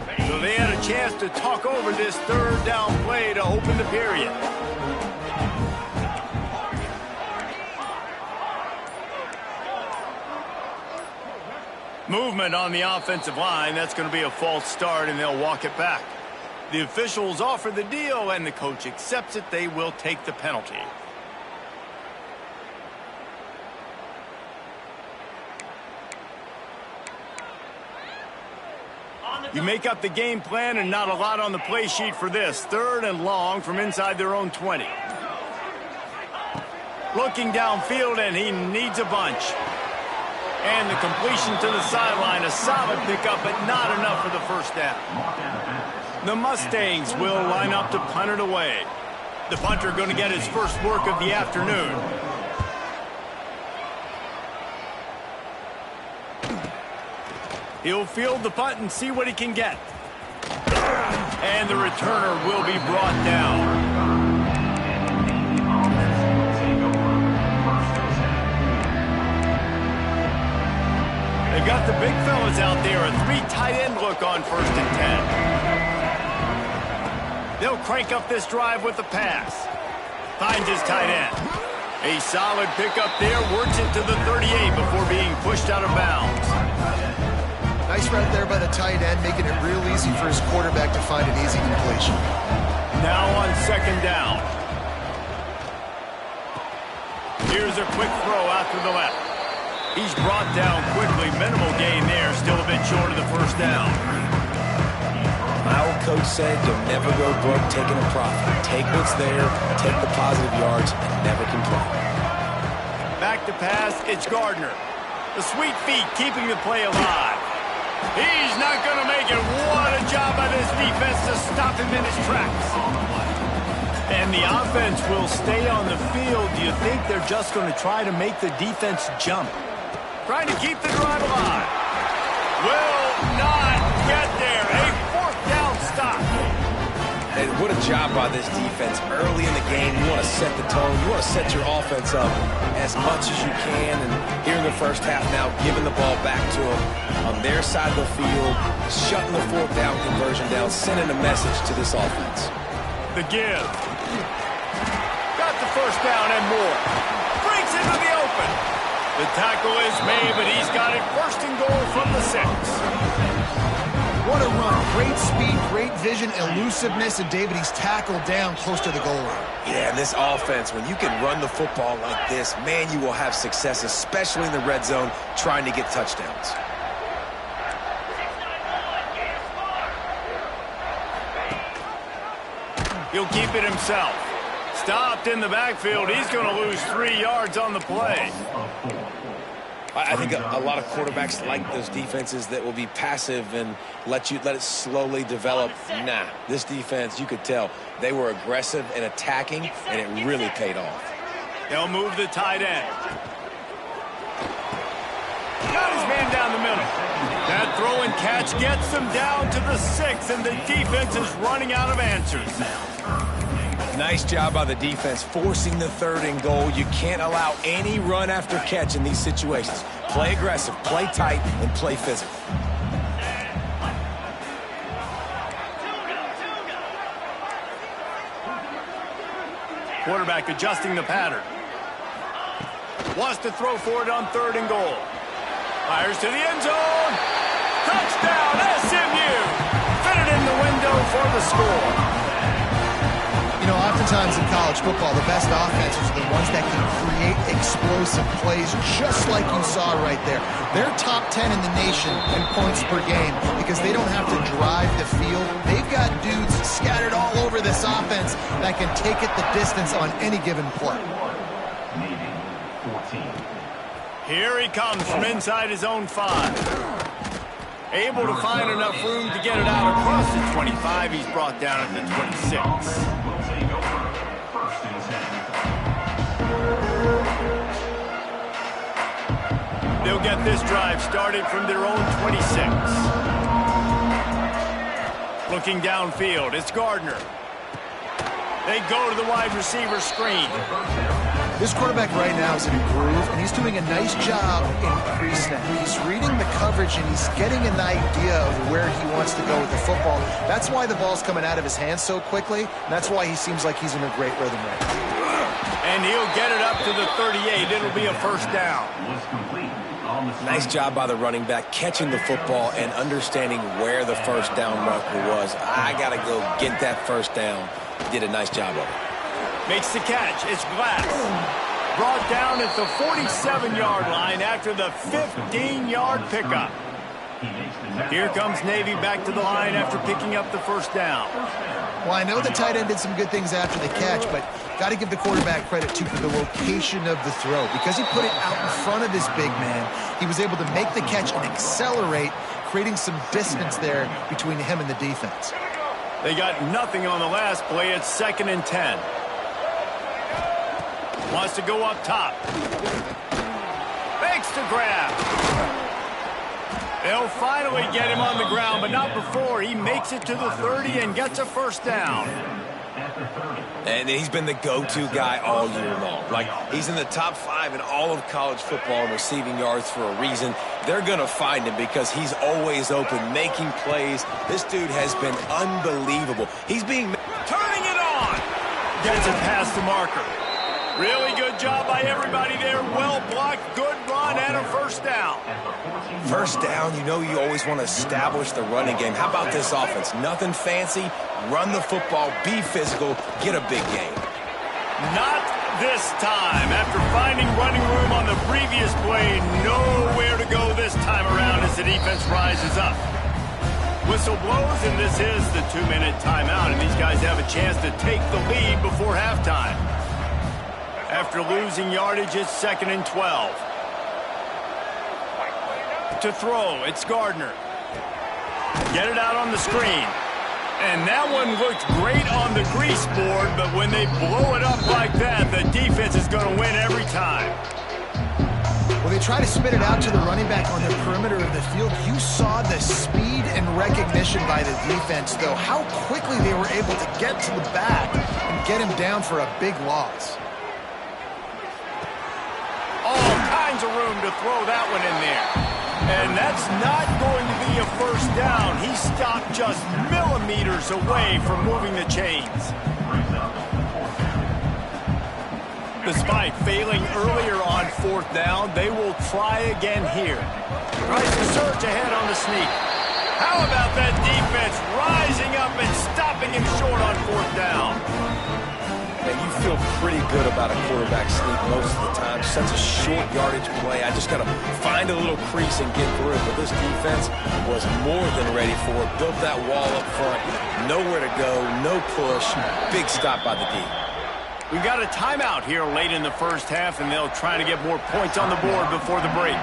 14-14. So they had a chance to talk over this third down play to open the period. Movement on the offensive line. That's going to be a false start, and they'll walk it back. The officials offer the deal, and the coach accepts it. They will take the penalty. You make up the game plan, and not a lot on the play sheet for this. Third and long from inside their own 20. Looking downfield, and he needs a bunch. And the completion to the sideline, a solid pickup, but not enough for the first down. The Mustangs will line up to punt it away. The punter going to get his first work of the afternoon. He'll field the punt and see what he can get. And the returner will be brought down. They've got the big fellas out there. A 3 tight end look on 1st and 10. They'll crank up this drive with the pass. Finds his tight end. A solid pickup there. Works it to the 38 before being pushed out of bounds. Nice route there by the tight end, making it real easy for his quarterback to find an easy completion. Now on 2nd down. Here's a quick throw out to the left. He's brought down quickly. Minimal gain there. Still a bit short of the first down. My old coach said you'll never go broke taking a profit. Take what's there, take the positive yards, and never complain. Back to pass. It's Gardner. The sweet feet keeping the play alive. He's not going to make it. What a job by this defense to stop him in his tracks. And the offense will stay on the field. Do you think they're just going to try to make the defense jump? Trying to keep the drive alive. Will not get there. A 4th down stop. And what a job by this defense. Early in the game, you want to set the tone. You want to set your offense up as much as you can. And here in the first half now, giving the ball back to them on their side of the field, shutting the 4th down conversion down, sending a message to this offense. The give. Got the first down and more. Breaks into the open. The tackle is made, but he's got it 1st and goal from the 6. What a run. Great speed, great vision, elusiveness, and David, he's tackled down close to the goal line. Yeah, and this offense, when you can run the football like this, man, you will have success, especially in the red zone, trying to get touchdowns. He'll keep it himself. Stopped in the backfield. He's going to lose 3 yards on the play. I think a lot of quarterbacks like those defenses that will be passive and let it slowly develop. Nah, this defense, you could tell, they were aggressive and attacking, and it really paid off. They'll move the tight end. Got his man down the middle. That throw and catch gets them down to the 6, and the defense is running out of answers. Nice job by the defense, forcing the 3rd and goal. You can't allow any run after catch in these situations. Play aggressive, play tight, and play physical. Quarterback adjusting the pattern. Wants to throw for it on 3rd and goal. Fires to the end zone. Touchdown, SMU. Fit it in the window for the score. You know, oftentimes in college football, the best offenses are the ones that can create explosive plays, just like you saw right there. They're top 10 in the nation in points per game because they don't have to drive the field. They've got dudes scattered all over this offense that can take it the distance on any given play. Here he comes from inside his own 5. Able to find enough room to get it out across the 25. He's brought down at the 26. Will take over. First and 10. They'll get this drive started from their own 26. Looking downfield, it's Gardner. They go to the wide receiver screen. This quarterback right now is in a groove, and he's doing a nice job in pre-snap. He's reading the coverage, and he's getting an idea of where he wants to go with the football. That's why the ball's coming out of his hands so quickly, and that's why he seems like he's in a great rhythm right now. And he'll get it up to the 38. It'll be a first down. Was complete. On the Nice job by the running back catching the football and understanding where the first down marker was. I got to go get that first down. Did a nice job of it. Makes the catch. It's Glass. Brought down at the 47-yard line after the 15-yard pickup. Here comes Navy back to the line after picking up the first down. Well, I know the tight end did some good things after the catch, but got to give the quarterback credit, too, for the location of the throw. Because he put it out in front of his big man, he was able to make the catch and accelerate, creating some distance there between him and the defense. They got nothing on the last play. It's 2nd and 10. Wants to go up top. Makes the grab. They'll finally get him on the ground, but not before. He makes it to the 30 and gets a first down. And he's been the go-to guy all year long. Like, he's in the top 5 in all of college football in receiving yards for a reason. They're going to find him because he's always open, making plays. This dude has been unbelievable. He's being... Turning it on. Gets it past the marker. Really good job by everybody there. Well blocked, good run, and a first down. First down, you know you always want to establish the running game. How about this offense? Nothing fancy. Run the football, be physical, get a big gain. Not this time. After finding running room on the previous play, nowhere to go this time around as the defense rises up. Whistle blows, and this is the 2-minute timeout, and these guys have a chance to take the lead before halftime. After losing yardage, it's 2nd and 12. To throw, it's Gardner. Get it out on the screen. And that one looked great on the grease board, but when they blow it up like that, the defense is going to win every time. Well, they try to spit it out to the running back on the perimeter of the field. You saw the speed and recognition by the defense, though, how quickly they were able to get to the back and get him down for a big loss. All kinds of room to throw that one in there. And that's not going to be a first down. He stopped just millimeters away from moving the chains. Despite failing earlier on 4th down, they will try again here. Tries to surge ahead on the sneak. How about that defense rising up and stopping him short on 4th down? And you feel pretty good about a quarterback sneak most of the time. Such a short yardage play. I just got to find a little crease and get through it. But this defense was more than ready for it. Built that wall up front. Nowhere to go. No push. Big stop by the D. We've got a timeout here late in the first half, and they'll try to get more points on the board before the break.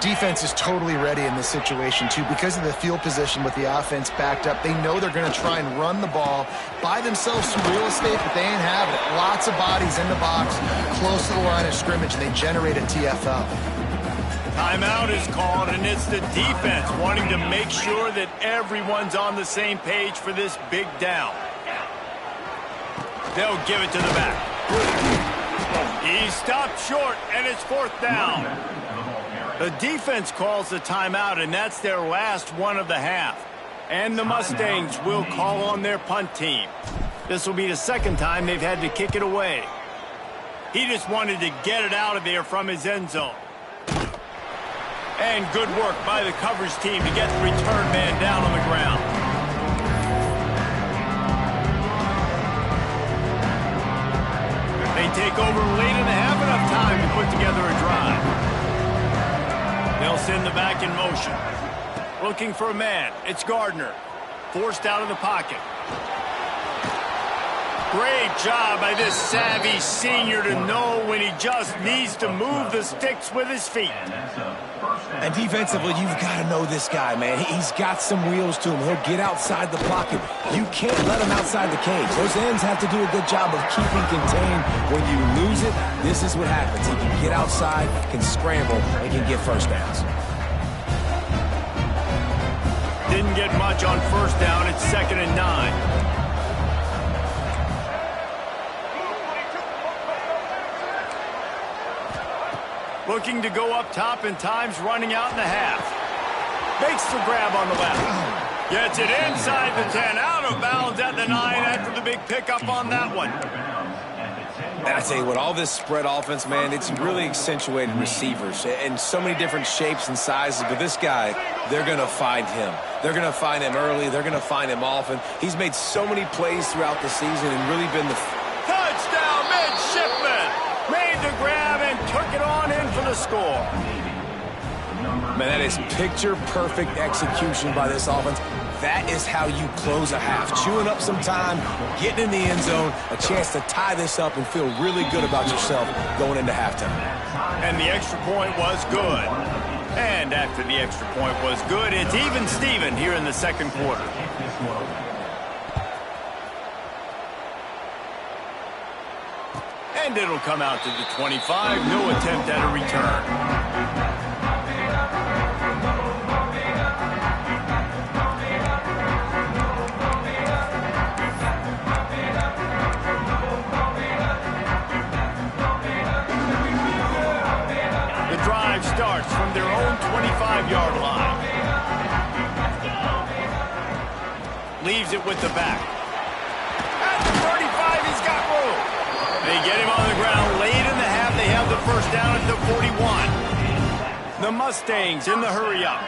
Defense is totally ready in this situation, too. Because of the field position with the offense backed up, they know they're going to try and run the ball, buy themselves some real estate, but they ain't having it. Lots of bodies in the box, close to the line of scrimmage, and they generate a TFL. Timeout is called, and it's the defense wanting to make sure that everyone's on the same page for this big down. They'll give it to the back. He stopped short, and it's 4th down. The defense calls the timeout, and that's their last one of the half. And the Mustangs will call on their punt team. This will be the 2nd time they've had to kick it away. He just wanted to get it out of there from his end zone. And good work by the coverage team to get the return man down on the ground. They take over late and have enough time to put together a drive. They'll send the back in motion. Looking for a man. It's Gardner. Forced out of the pocket. Great job by this savvy senior to know when he just needs to move the sticks with his feet. And defensively, you've got to know this guy, man. He's got some wheels to him. He'll get outside the pocket. You can't let him outside the cage. Those ends have to do a good job of keeping contained. When you lose it, this is what happens. He can get outside, can scramble, and can get first downs. Didn't get much on first down. It's 2nd and 9. Looking to go up top, and time's running out in the half. Makes the grab on the left. Gets it inside the 10, out of bounds at the 9 after the big pickup on that one. And I tell you what, all this spread offense, man, it's really accentuated receivers in so many different shapes and sizes. But this guy, they're going to find him. They're going to find him early. They're going to find him often. He's made so many plays throughout the season and really been the... Touchdown, midshipman! Made the grab and took it on in for the score. Man, that is picture-perfect execution by this offense. That is how you close a half. Chewing up some time, getting in the end zone, a chance to tie this up and feel really good about yourself going into halftime. And the extra point was good. And after the extra point was good, it's even Steven here in the second quarter. And it'll come out to the 25. No attempt at a return. Starts from their own 25-yard line. Leaves it with the back. At the 35, he's got room. They get him on the ground late in the half. They have the first down at the 41. The Mustangs in the hurry-up.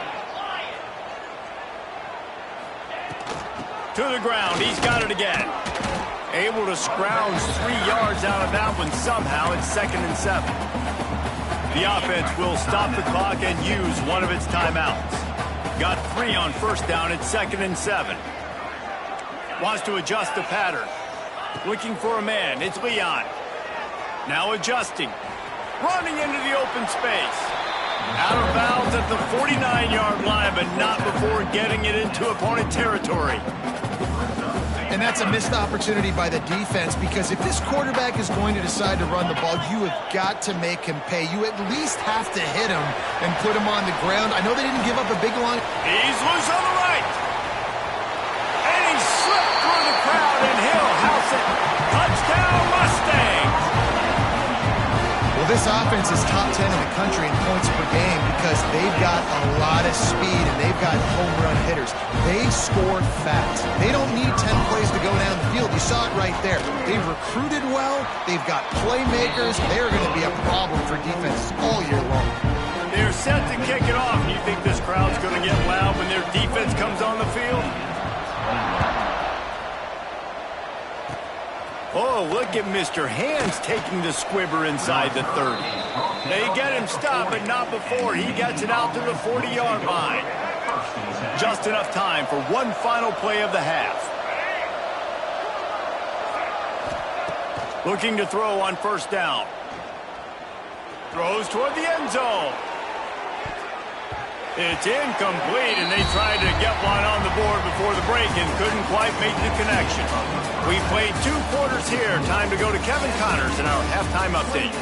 To the ground. He's got it again. Able to scrounge 3 yards out of that one somehow. It's 2nd and 7. The offense will stop the clock and use one of its timeouts. Got 3 on first down. It's 2nd and 7. Wants to adjust the pattern. Looking for a man. It's Leon. Now adjusting. Running into the open space. Out of bounds at the 49-yard line, but not before getting it into opponent territory. And that's a missed opportunity by the defense, because if this quarterback is going to decide to run the ball, you have got to make him pay. You at least have to hit him and put him on the ground. I know they didn't give up a big line. He's loose on the right. And he slipped through the crowd, and he'll house it. Touchdown, Mustangs! Well, this offense is top 10 in the country in points per game because they've got a lot of speed and they've got home run hitters. They score fast. They don't need 10 plays to go down the field. You saw it right there. They've recruited well. They've got playmakers. They're going to be a problem for defenses all year long. They're set to kick it off. You think this crowd's going to get loud when their defense comes on the field? Oh, look at Mr. Hands taking the squibber inside the 30. They get him stopped, but not before he gets it out to the 40-yard line. Just enough time for one final play of the half. Looking to throw on first down. Throws toward the end zone. It's incomplete, and they tried to get one on the board before the break and couldn't quite make the connection. We played 2 quarters here. Time to go to Kevin Connors in our halftime update.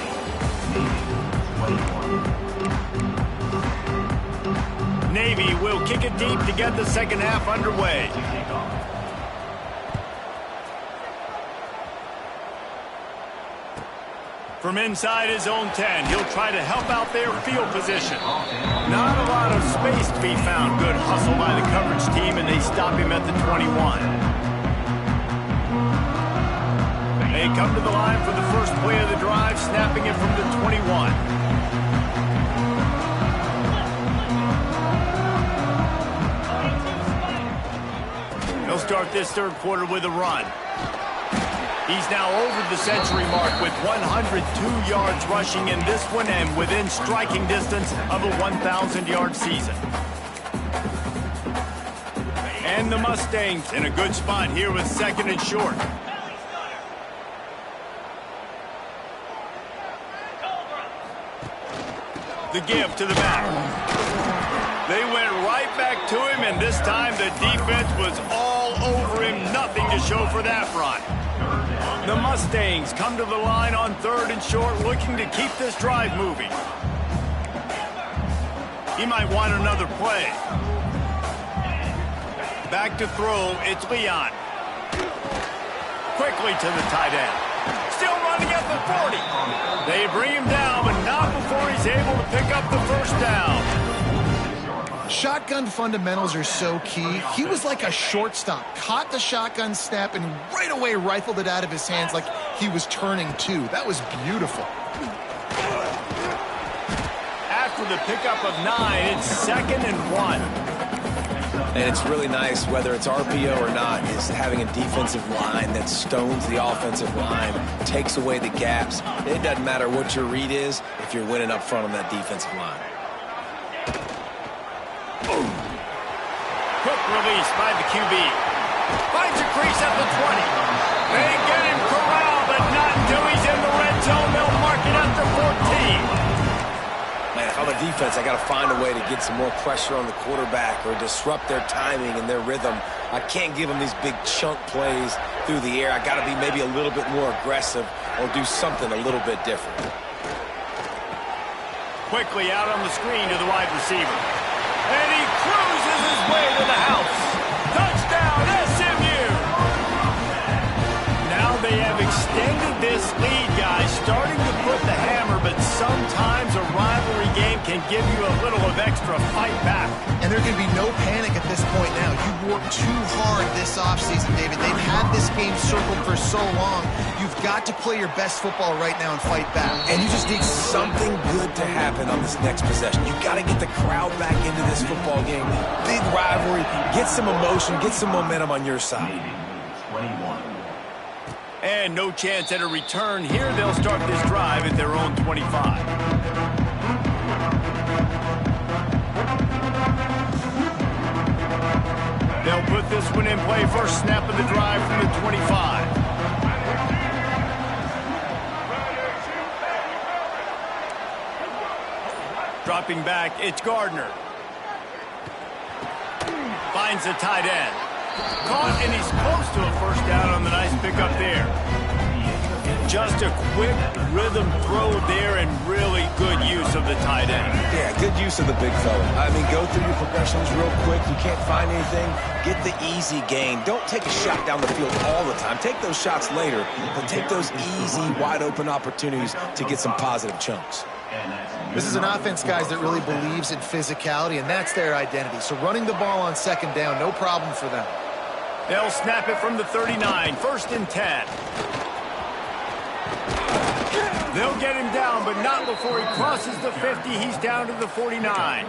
Navy will kick it deep to get the second half underway. From inside his own 10, he'll try to help out their field position. Not a lot of space to be found. Good hustle by the coverage team, and they stop him at the 21. They come to the line for the first play of the drive, snapping it from the 21. He'll start this third quarter with a run. He's now over the century mark with 102 yards rushing in this one and within striking distance of a 1,000-yard season. And the Mustangs in a good spot here with 2nd and short. The give to the back. They went right back to him, and this time the defense was all over him. Nothing to show for that run. The Mustangs come to the line on 3rd and short, looking to keep this drive moving. He might want another play. Back to throw, it's Leon. Quickly to the tight end. Still running at the 40. They bring him down, but not before he's able to pick up the first down. Shotgun fundamentals are so key. He was like a shortstop. Caught the shotgun snap and right away rifled it out of his hands like he was turning two. That was beautiful. After the pickup of 9, it's 2nd and 1. And it's really nice, whether it's RPO or not, is having a defensive line that stones the offensive line, takes away the gaps. It doesn't matter what your read is if you're winning up front on that defensive line. Quick release by the QB. Finds a crease at the 20. They get him corralled, but not until he's in the red zone. They'll mark it at the 14. Man, if I'm a defense, I got to find a way to get some more pressure on the quarterback or disrupt their timing and their rhythm. I can't give them these big chunk plays through the air. I got to be maybe a little bit more aggressive or do something a little bit different. Quickly out on the screen to the wide receiver. And he cruises his way to the house. Touchdown, SMU! Now they have extended this lead, guys, starting to put the hammer, but sometimes a rivalry game can give you a little of extra fight back. And there can be no panic at this point now. You worked too hard this offseason, David. They've had this game circled for so long. You've got to play your best football right now and fight back. And you just need something good to happen on this next possession. You got to get the crowd back into this football game. Big rivalry. Get some emotion. Get some momentum on your side. 21. And no chance at a return here. They'll start this drive at their own 25. They'll put this one in play. First snap of the drive from the 25. Dropping back, it's Gardner. Finds the tight end. Caught, and he's close to a first down on the nice pickup there. Just a quick rhythm throw there and really good use of the tight end. Yeah, good use of the big fella. I mean, go through your progressions real quick. You can't find anything. Get the easy gain. Don't take a shot down the field all the time. Take those shots later, but take those easy, wide-open opportunities to get some positive chunks. This is an offense, guys, that really believes in physicality, and that's their identity. So running the ball on 2nd down, no problem for them. They'll snap it from the 39, 1st and 10. They'll get him down, but not before he crosses the 50. He's down to the 49.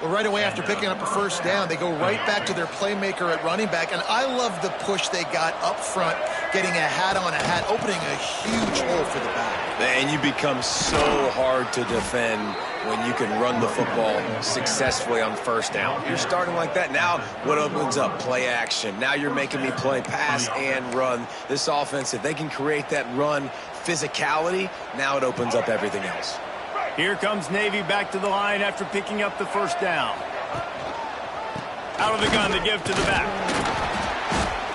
Well, right away after picking up a first down, they go right back to their playmaker at running back, and I love the push they got up front, getting a hat on a hat, opening a huge hole for the back. And you become so hard to defend when you can run the football successfully on first down. You're starting like that. Now what opens up? Play action. Now you're making me play pass and run. This offense, if they can create that run physicality, now it opens up everything else. Here comes Navy back to the line after picking up the first down. Out of the gun, the give to the back.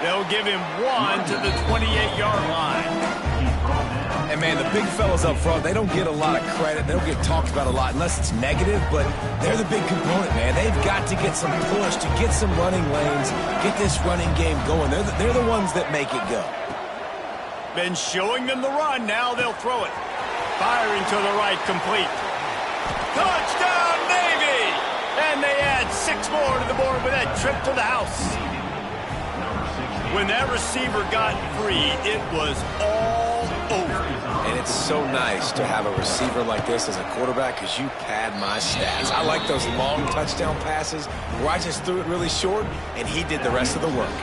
They'll give him 1 to the 28-yard line. And, man, the big fellas up front, they don't get a lot of credit. They don't get talked about a lot unless it's negative, but they're the big component, man. They've got to get some push, to get some running lanes, get this running game going. They're the ones that make it go. Been showing them the run. Now they'll throw it. Firing to the right, complete. Touchdown, Navy! And they add 6 more to the board with that trip to the house. When that receiver got free, it was all over. And it's so nice to have a receiver like this as a quarterback because you pad my stats. I like those long touchdown passes where I just threw it really short and he did the rest of the work.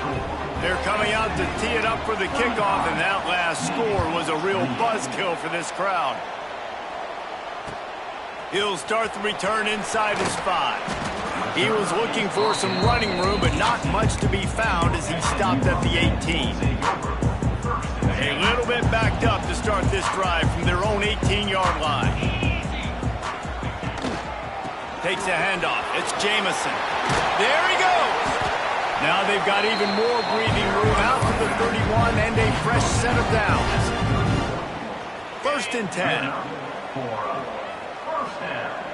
They're coming out to tee it up for the kickoff, and that last score was a real buzzkill for this crowd. He'll start the return inside his 5. He was looking for some running room, but not much to be found as he stopped at the 18. A little bit backed up to start this drive from their own 18-yard line. Takes a handoff. It's Jamison. There he goes. Now they've got even more breathing room out to the 31 and a fresh set of downs. 1st and 10. First down.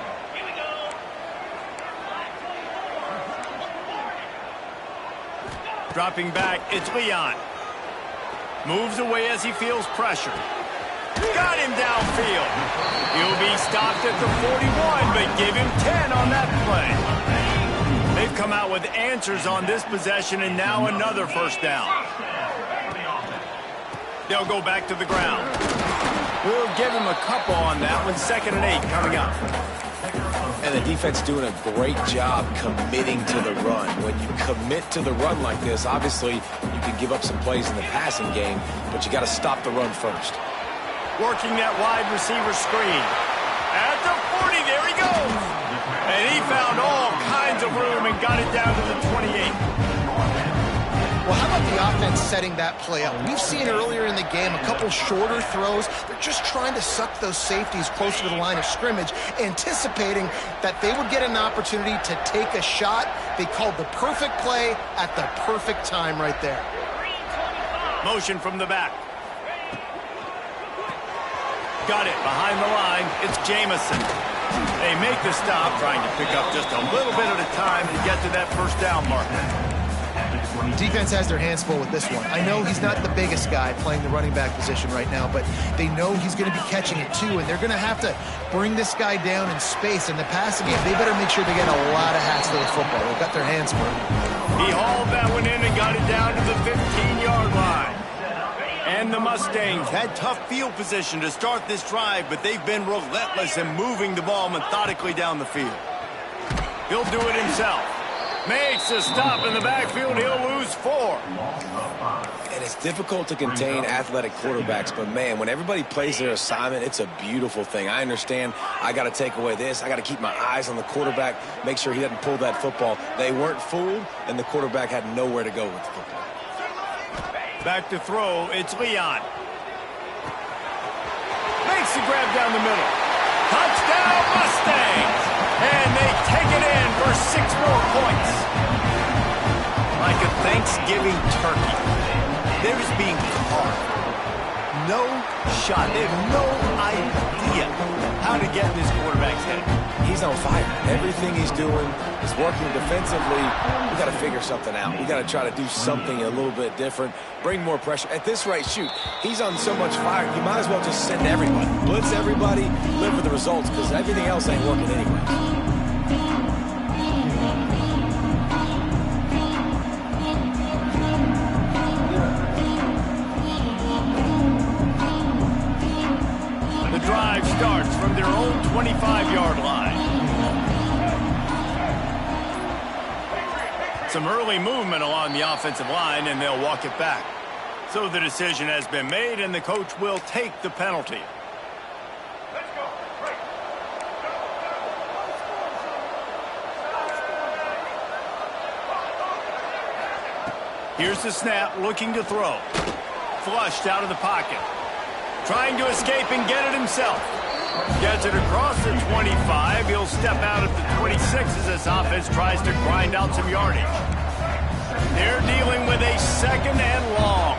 Dropping back, it's Leon. Moves away as he feels pressure. Got him downfield. He'll be stopped at the 41, but give him 10 on that play. They've come out with answers on this possession, and now another 1st down. They'll go back to the ground. We'll give him a couple on that one. 2nd and 8 coming up. And the defense doing a great job committing to the run. When you commit to the run like this, obviously you can give up some plays in the passing game, but you got to stop the run first. Working that wide receiver screen. At the 40, there he goes. And he found all kinds of room and got it down to the 28. Well, how about the offense setting that play up? We've seen earlier in the game a couple shorter throws. They're just trying to suck those safeties closer to the line of scrimmage, anticipating that they would get an opportunity to take a shot. They called the perfect play at the perfect time right there. Motion from the back. Got it behind the line. It's Jamison. They make the stop, trying to pick up just a little bit at a time to get to that 1st down marker. Defense has their hands full with this one. I know he's not the biggest guy playing the running back position right now, but they know he's going to be catching it too, and they're going to have to bring this guy down in space. In the passing game, they better make sure they get a lot of hats to the football. They've got their hands full. He hauled that one in and got it down to the 15-yard line. And the Mustangs had tough field position to start this drive, but they've been relentless in moving the ball methodically down the field. He'll do it himself. Makes a stop in the backfield. He'll lose 4. And it's difficult to contain athletic quarterbacks, but man, when everybody plays their assignment, it's a beautiful thing. I understand I got to take away this. I got to keep my eyes on the quarterback, make sure he doesn't pull that football. They weren't fooled, and the quarterback had nowhere to go with the football. Back to throw, it's Leon. Makes the grab down the middle. Touchdown Mustangs! And they take it in for 6 more points. Like a Thanksgiving turkey. They're just being carved. No shot. They have no idea how to get in this quarterback's head. He's on fire. Everything he's doing is working defensively. We got to figure something out. We got to try to do something a little bit different. Bring more pressure. At this rate, shoot, he's on so much fire, you might as well just send everybody. Blitz everybody, live with the results, because everything else ain't working anyway. Drive starts from their own 25-yard line. Some early movement along the offensive line, and they'll walk it back. So the decision has been made, and the coach will take the penalty. Here's the snap, looking to throw. Flushed out of the pocket. Trying to escape and get it himself. Gets it across the 25. He'll step out at the 26 as this offense tries to grind out some yardage. They're dealing with a 2nd and long.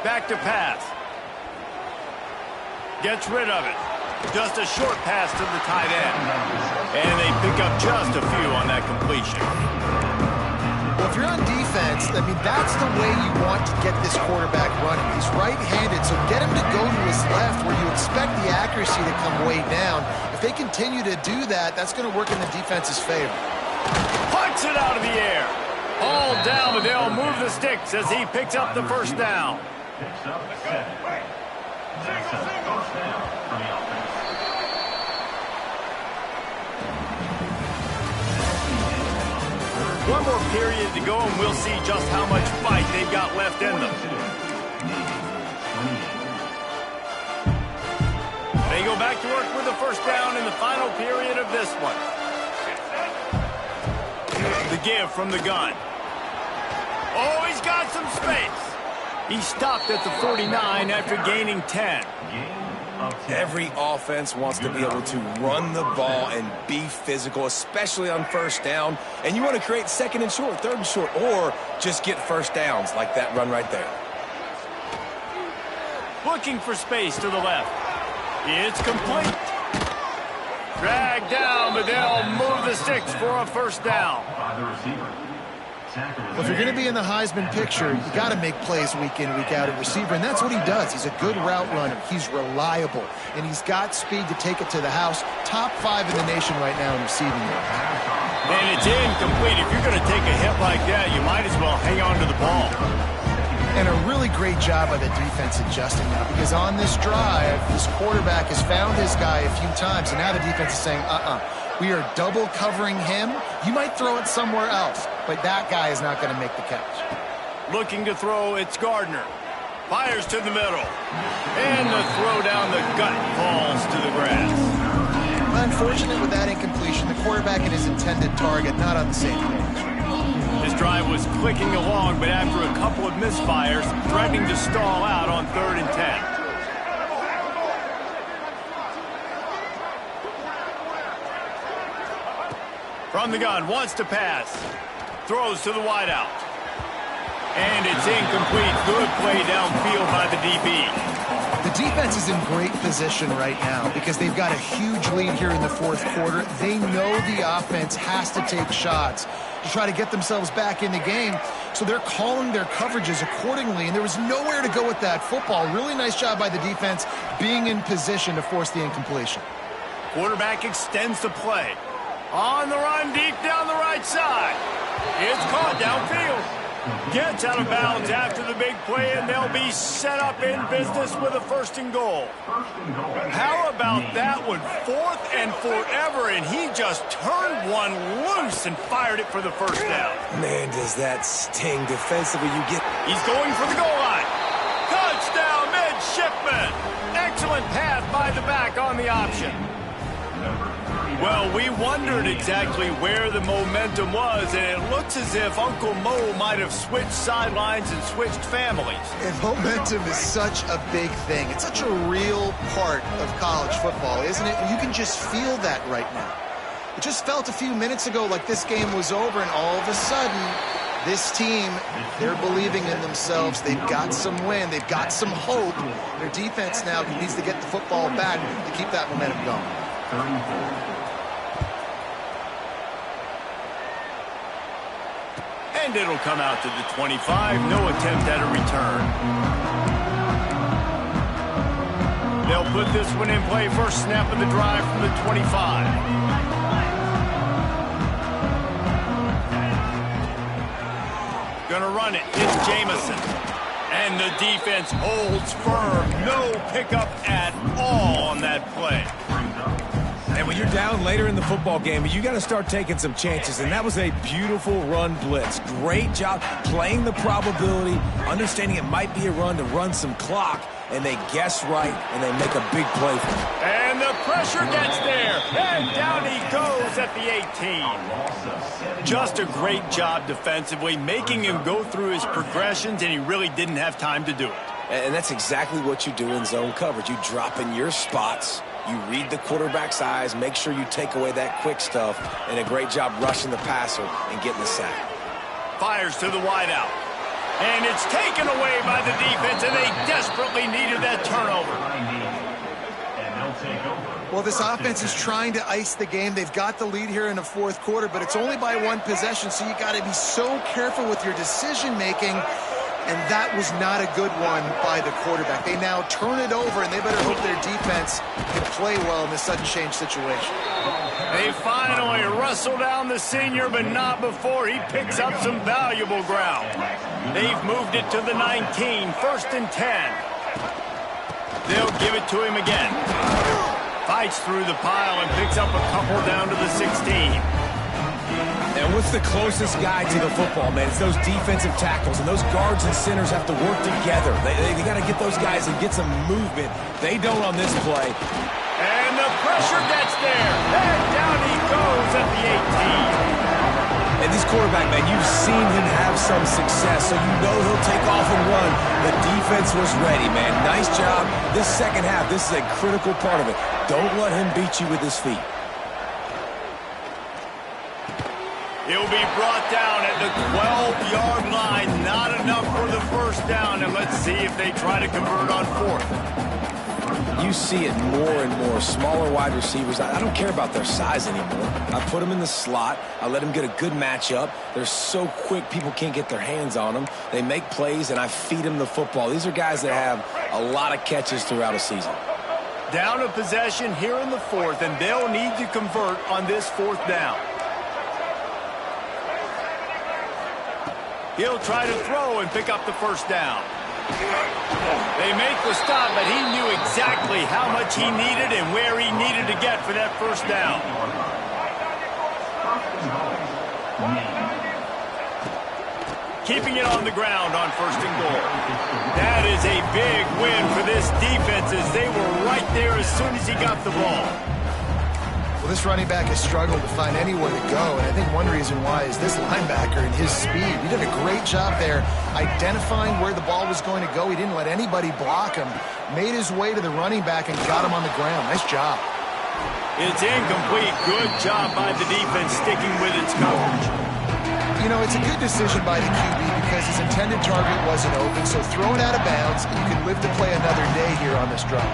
Back to pass. Gets rid of it. Just a short pass to the tight end. And they pick up just a few on that completion. Well, if you're on defense, I mean, that's the way you want to get this quarterback running. He's right-handed, so get him to go to his left where you expect the accuracy to come way down. If they continue to do that, that's going to work in the defense's favor. Punts it out of the air. All down, but they'll move the sticks as he picks up the 1st down. Picks up 7. That's a 1st down for the offense. One more period to go, and we'll see just how much fight they've got left in them. They go back to work with the 1st down in the final period of this one. The give from the gun. Oh, he's got some space. He stopped at the 49 after gaining 10. Every offense wants to be able to run the ball and be physical, especially on first down. And you want to create second and short, third and short, or just get first downs like that run right there. Looking for space to the left. It's complete. Dragged down, but they'll move the sticks for a first down. Well, if you're going to be in the Heisman picture, you got to make plays week in, week out at receiver, and that's what he does. He's a good route runner. He's reliable, and he's got speed to take it to the house. Top 5 in the nation right now in receiving yards. And it's incomplete. If you're going to take a hit like that, you might as well hang on to the ball. And a really great job by the defense adjusting now, because on this drive, this quarterback has found his guy a few times, and now the defense is saying, we are double covering him. You might throw it somewhere else, but that guy is not going to make the catch. Looking to throw, it's Gardner. Fires to the middle. And the throw down the gut falls to the grass. Unfortunate with that incompletion, the quarterback and his intended target not on the same page. This drive was clicking along, but after a couple of misfires, threatening to stall out on 3rd and 10. From the gun, wants to pass. Throws to the wideout. And it's incomplete. Good play downfield by the DB. The defense is in great position right now because they've got a huge lead here in the 4th quarter. They know the offense has to take shots to try to get themselves back in the game. So they're calling their coverages accordingly, and there was nowhere to go with that football. Really nice job by the defense being in position to force the incompletion. Quarterback extends the play. On the run, deep down the right side. It's caught downfield. Gets out of bounds after the big play, and they'll be set up in business with a 1st and goal. How about that one? 4th and forever, and he just turned one loose and fired it for the 1st down. Man, does that sting defensively. He's going for the goal line. Touchdown, midshipman. Excellent pass by the back on the option. Well, we wondered exactly where the momentum was, and it looks as if Uncle Mo might have switched sidelines and switched families. And momentum is such a big thing. It's such a real part of college football, isn't it? And you can just feel that right now. It just felt a few minutes ago like this game was over, and all of a sudden, this team, they're believing in themselves. They've got some wind. They've got some hope. Their defense now needs to get the football back to keep that momentum going. 34. And it'll come out to the 25. No attempt at a return. They'll put this one in play. First snap of the drive from the 25. Gonna run it. It's Jamison. And the defense holds firm. No pickup at all on that play. And when you're down later in the football game, you got to start taking some chances, and that was a beautiful run blitz. Great job playing the probability, understanding it might be a run to run some clock, and they guess right, and they make a big play for it. And the pressure gets there, and down he goes at the 18. Just a great job defensively, making him go through his progressions, and he really didn't have time to do it. And that's exactly what you do in zone coverage. You drop in your spots. You read the quarterback's eyes, make sure you take away that quick stuff, and a great job rushing the passer and getting the sack. Fires to the wideout. And it's taken away by the defense, and they desperately needed that turnover. Well, this offense is trying to ice the game. They've got the lead here in the 4th quarter, but it's only by 1 possession, so you got to be so careful with your decision-making. And that was not a good one by the quarterback. They now turn it over, and they better hope their defense can play well in this sudden change situation. They finally wrestle down the senior, but not before he picks up some valuable ground. They've moved it to the 19, 1st and 10. They'll give it to him again. Fights through the pile and picks up a couple down to the 16. And what's the closest guy to the football, man? It's those defensive tackles, and those guards and centers have to work together. They got to get those guys and get some movement. They don't on this play. And the pressure gets there. And down he goes at the 18. And this quarterback, man, you've seen him have some success, so you know he'll take off and run. The defense was ready, man. Nice job. This second half, this is a critical part of it. Don't let him beat you with his feet. He'll be brought down at the 12-yard line. Not enough for the first down, and let's see if they try to convert on fourth. You see it more and more. Smaller wide receivers, I don't care about their size anymore. I put them in the slot. I let them get a good matchup. They're so quick, people can't get their hands on them. They make plays, and I feed them the football. These are guys that have a lot of catches throughout a season. Down a possession here in the fourth, and they'll need to convert on this fourth down. He'll try to throw and pick up the first down. They make the stop, but he knew exactly how much he needed and where he needed to get for that first down. Keeping it on the ground on first and goal. That is a big win for this defense as they were right there as soon as he got the ball. Well, this running back has struggled to find anywhere to go, and I think one reason why is this linebacker and his speed. He did a great job there identifying where the ball was going to go. He didn't let anybody block him, made his way to the running back and got him on the ground. Nice job. It's incomplete. Good job by the defense sticking with its coverage. You know, it's a good decision by the QB because his intended target wasn't open, so throw it out of bounds, and you can live to play another day here on this drive.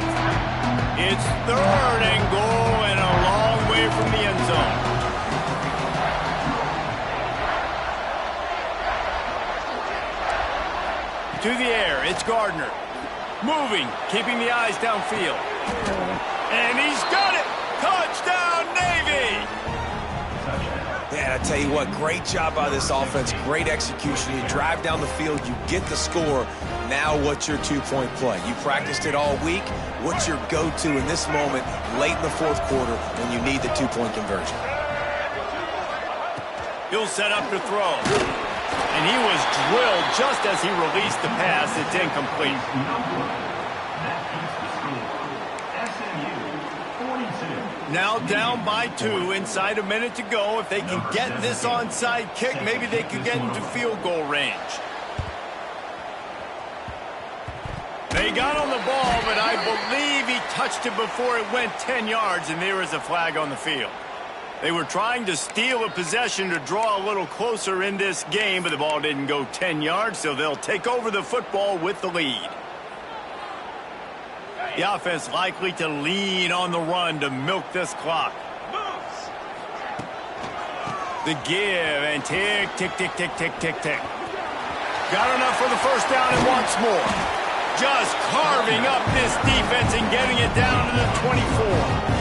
It's third and goal and a long way from the end zone. To the air, it's Gardner. Moving, keeping the eyes downfield. And he's got it! Touchdown, Navy! Man, I tell you what, great job by this offense, great execution. You drive down the field, you get the score. Now what's your two-point play? You practiced it all week. What's your go-to in this moment late in the fourth quarter when you need the two-point conversion? He'll set up to throw. And he was drilled just as he released the pass. It's incomplete. Now down by 2, inside a minute to go. If they can get this onside kick, maybe they could get into field goal range. They got on the ball, but I believe he touched it before it went 10 yards, and there is a flag on the field. They were trying to steal a possession to draw a little closer in this game, but the ball didn't go 10 yards, so they'll take over the football with the lead. The offense likely to lean on the run to milk this clock. The give and tick, tick, tick, tick, tick, tick, tick. Got enough for the first down and wants more. Just carving up this defense and getting it down to the 24.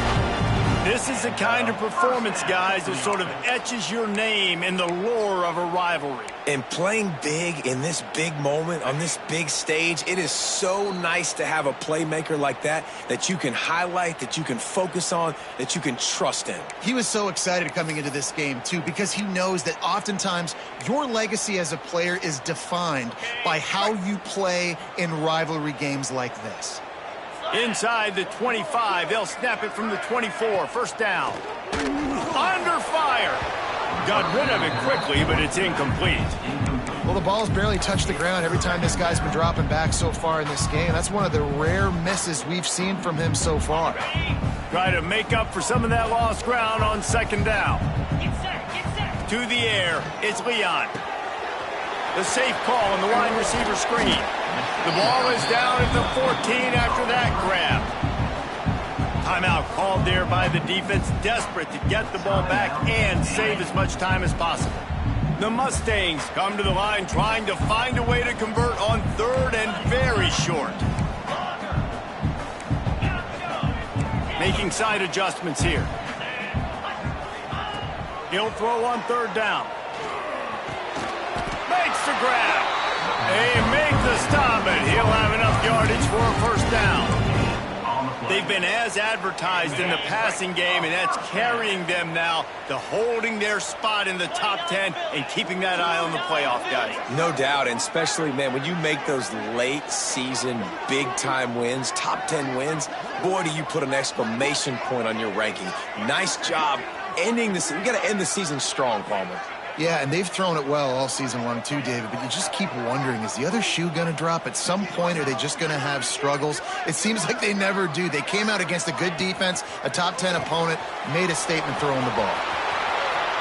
This is the kind of performance, guys, that sort of etches your name in the lore of a rivalry. And playing big in this big moment, on this big stage, it is so nice to have a playmaker like that you can highlight, that you can focus on, that you can trust in. He was so excited coming into this game, too, because he knows that oftentimes your legacy as a player is defined by how you play in rivalry games like this. Inside the 25, they'll snap it from the 24. First down. Under fire. Got rid of it quickly, but it's incomplete. Well, the ball's barely touched the ground every time this guy's been dropping back so far in this game. That's one of the rare misses we've seen from him so far. Try to make up for some of that lost ground on second down. To the air, it's Leon. The safe call on the wide receiver screen. The ball is down at the 14 after that grab. Timeout called there by the defense, desperate to get the ball back and save as much time as possible. The Mustangs come to the line trying to find a way to convert on third and very short. Making side adjustments here. He'll throw on third down. Makes the grab. They make the stop, and he'll have enough yardage for a first down. They've been as advertised in the passing game, and that's carrying them now to holding their spot in the top 10 and keeping that eye on the playoff, guys. No doubt, and especially, man, when you make those late-season, big-time wins, top 10 wins, boy, do you put an exclamation point on your ranking. Nice job ending the season. You got to end the season strong, Palmer. Yeah, and they've thrown it well all season long too, David, but you just keep wondering, is the other shoe going to drop? At some point, are they just going to have struggles? It seems like they never do. They came out against a good defense, a top 10 opponent, made a statement throwing the ball.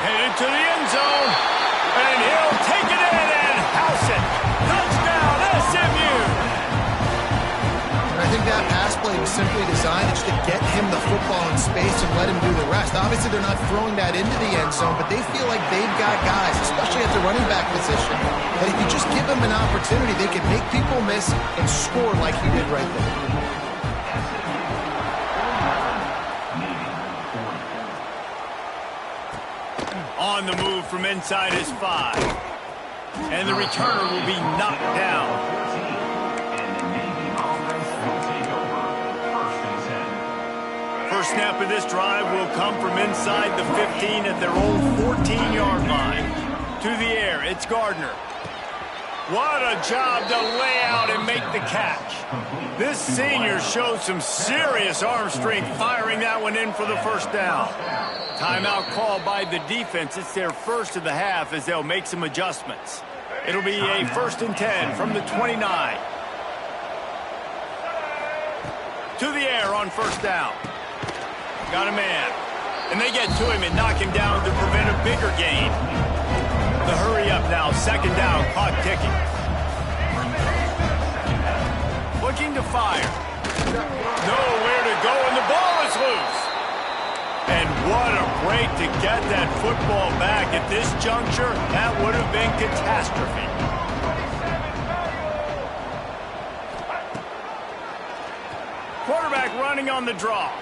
Headed to the end zone, and he'll take it in and house it. Touchdown, SMU! I think that pass play was simply designed just to get him the football in space and let him do the rest. Obviously, they're not throwing that into the end zone, but they feel like they've got guys, especially at the running back position, that if you just give them an opportunity, they can make people miss and score like he did right there. On the move from inside his 5. And the returner will be knocked down. First snap of this drive will come from inside the 15 at their own 14-yard line. To the air, it's Gardner. What a job to lay out and make the catch. This senior showed some serious arm strength firing that one in for the first down. Timeout called by the defense. It's their first of the half as they'll make some adjustments. It'll be a 1st and 10 from the 29. To the air on first down. Got a man. And they get to him and knock him down to prevent a bigger gain. The hurry up now. 2nd down. Clock ticking. Looking to fire. Nowhere to go, and the ball is loose. And what a break to get that football back at this juncture. That would have been catastrophe. Quarterback running on the draw.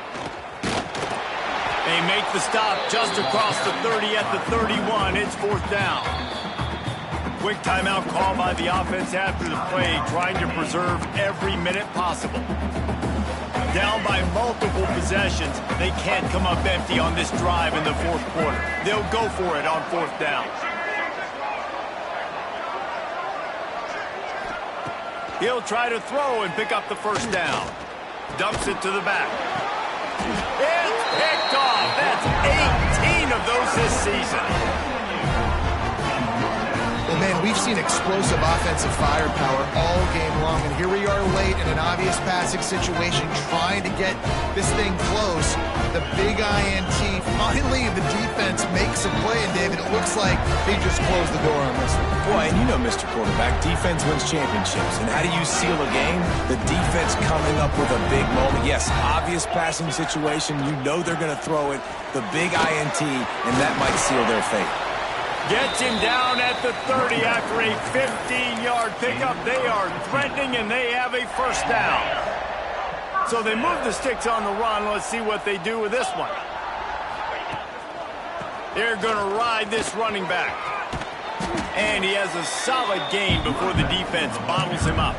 They make the stop just across the 30 at the 31. It's 4th down. Quick timeout call by the offense after the play, trying to preserve every minute possible. Down by multiple possessions, they can't come up empty on this drive in the 4th quarter. They'll go for it on 4th down. He'll try to throw and pick up the first down. Dumps it to the back. It's picked off. That's 18 of those this season. Well, man, we've seen explosive offensive firepower all game long, and here we are late in an obvious passing situation trying to get this thing close. The big INT, finally the defense makes a play, and David, it looks like they just closed the door on this one. Boy, and you know, Mr. Quarterback, defense wins championships. And how do you seal a game? The defense coming up with a big moment. Yes, obvious passing situation. You know they're going to throw it. The big INT, and that might seal their fate. Gets him down at the 30 after a 15-yard pickup. They are threatening, and they have a first down. So they move the sticks on the run. Let's see what they do with this one. They're going to ride this running back. And he has a solid gain before the defense bottles him up.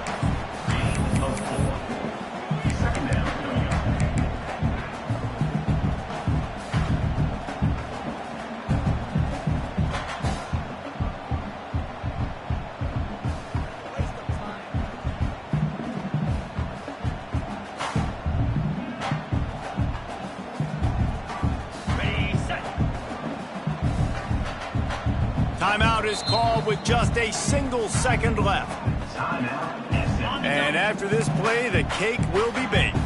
Timeout is called with just a single second left. And after this play, the cake will be baked.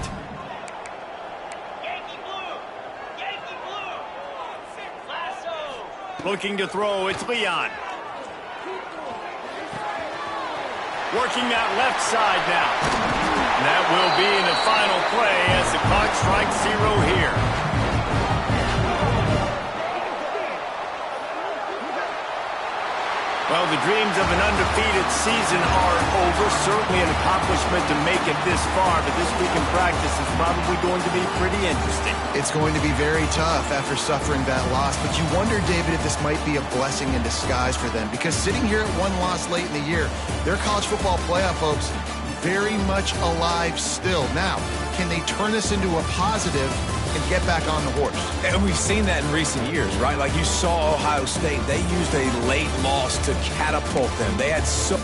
Looking to throw, it's Leon. Working that left side now. And that will be in the final play as the clock strikes 0 here. Well, the dreams of an undefeated season are over. Certainly an accomplishment to make it this far, but this week in practice is probably going to be pretty interesting. It's going to be very tough after suffering that loss, but you wonder, David, if this might be a blessing in disguise for them, because sitting here at one loss late in the year, their college football playoff hopes very much alive still. Now, can they turn this into a positive and get back on the horse? And we've seen that in recent years, right? Like you saw Ohio State, they used a late loss to catapult them. They had so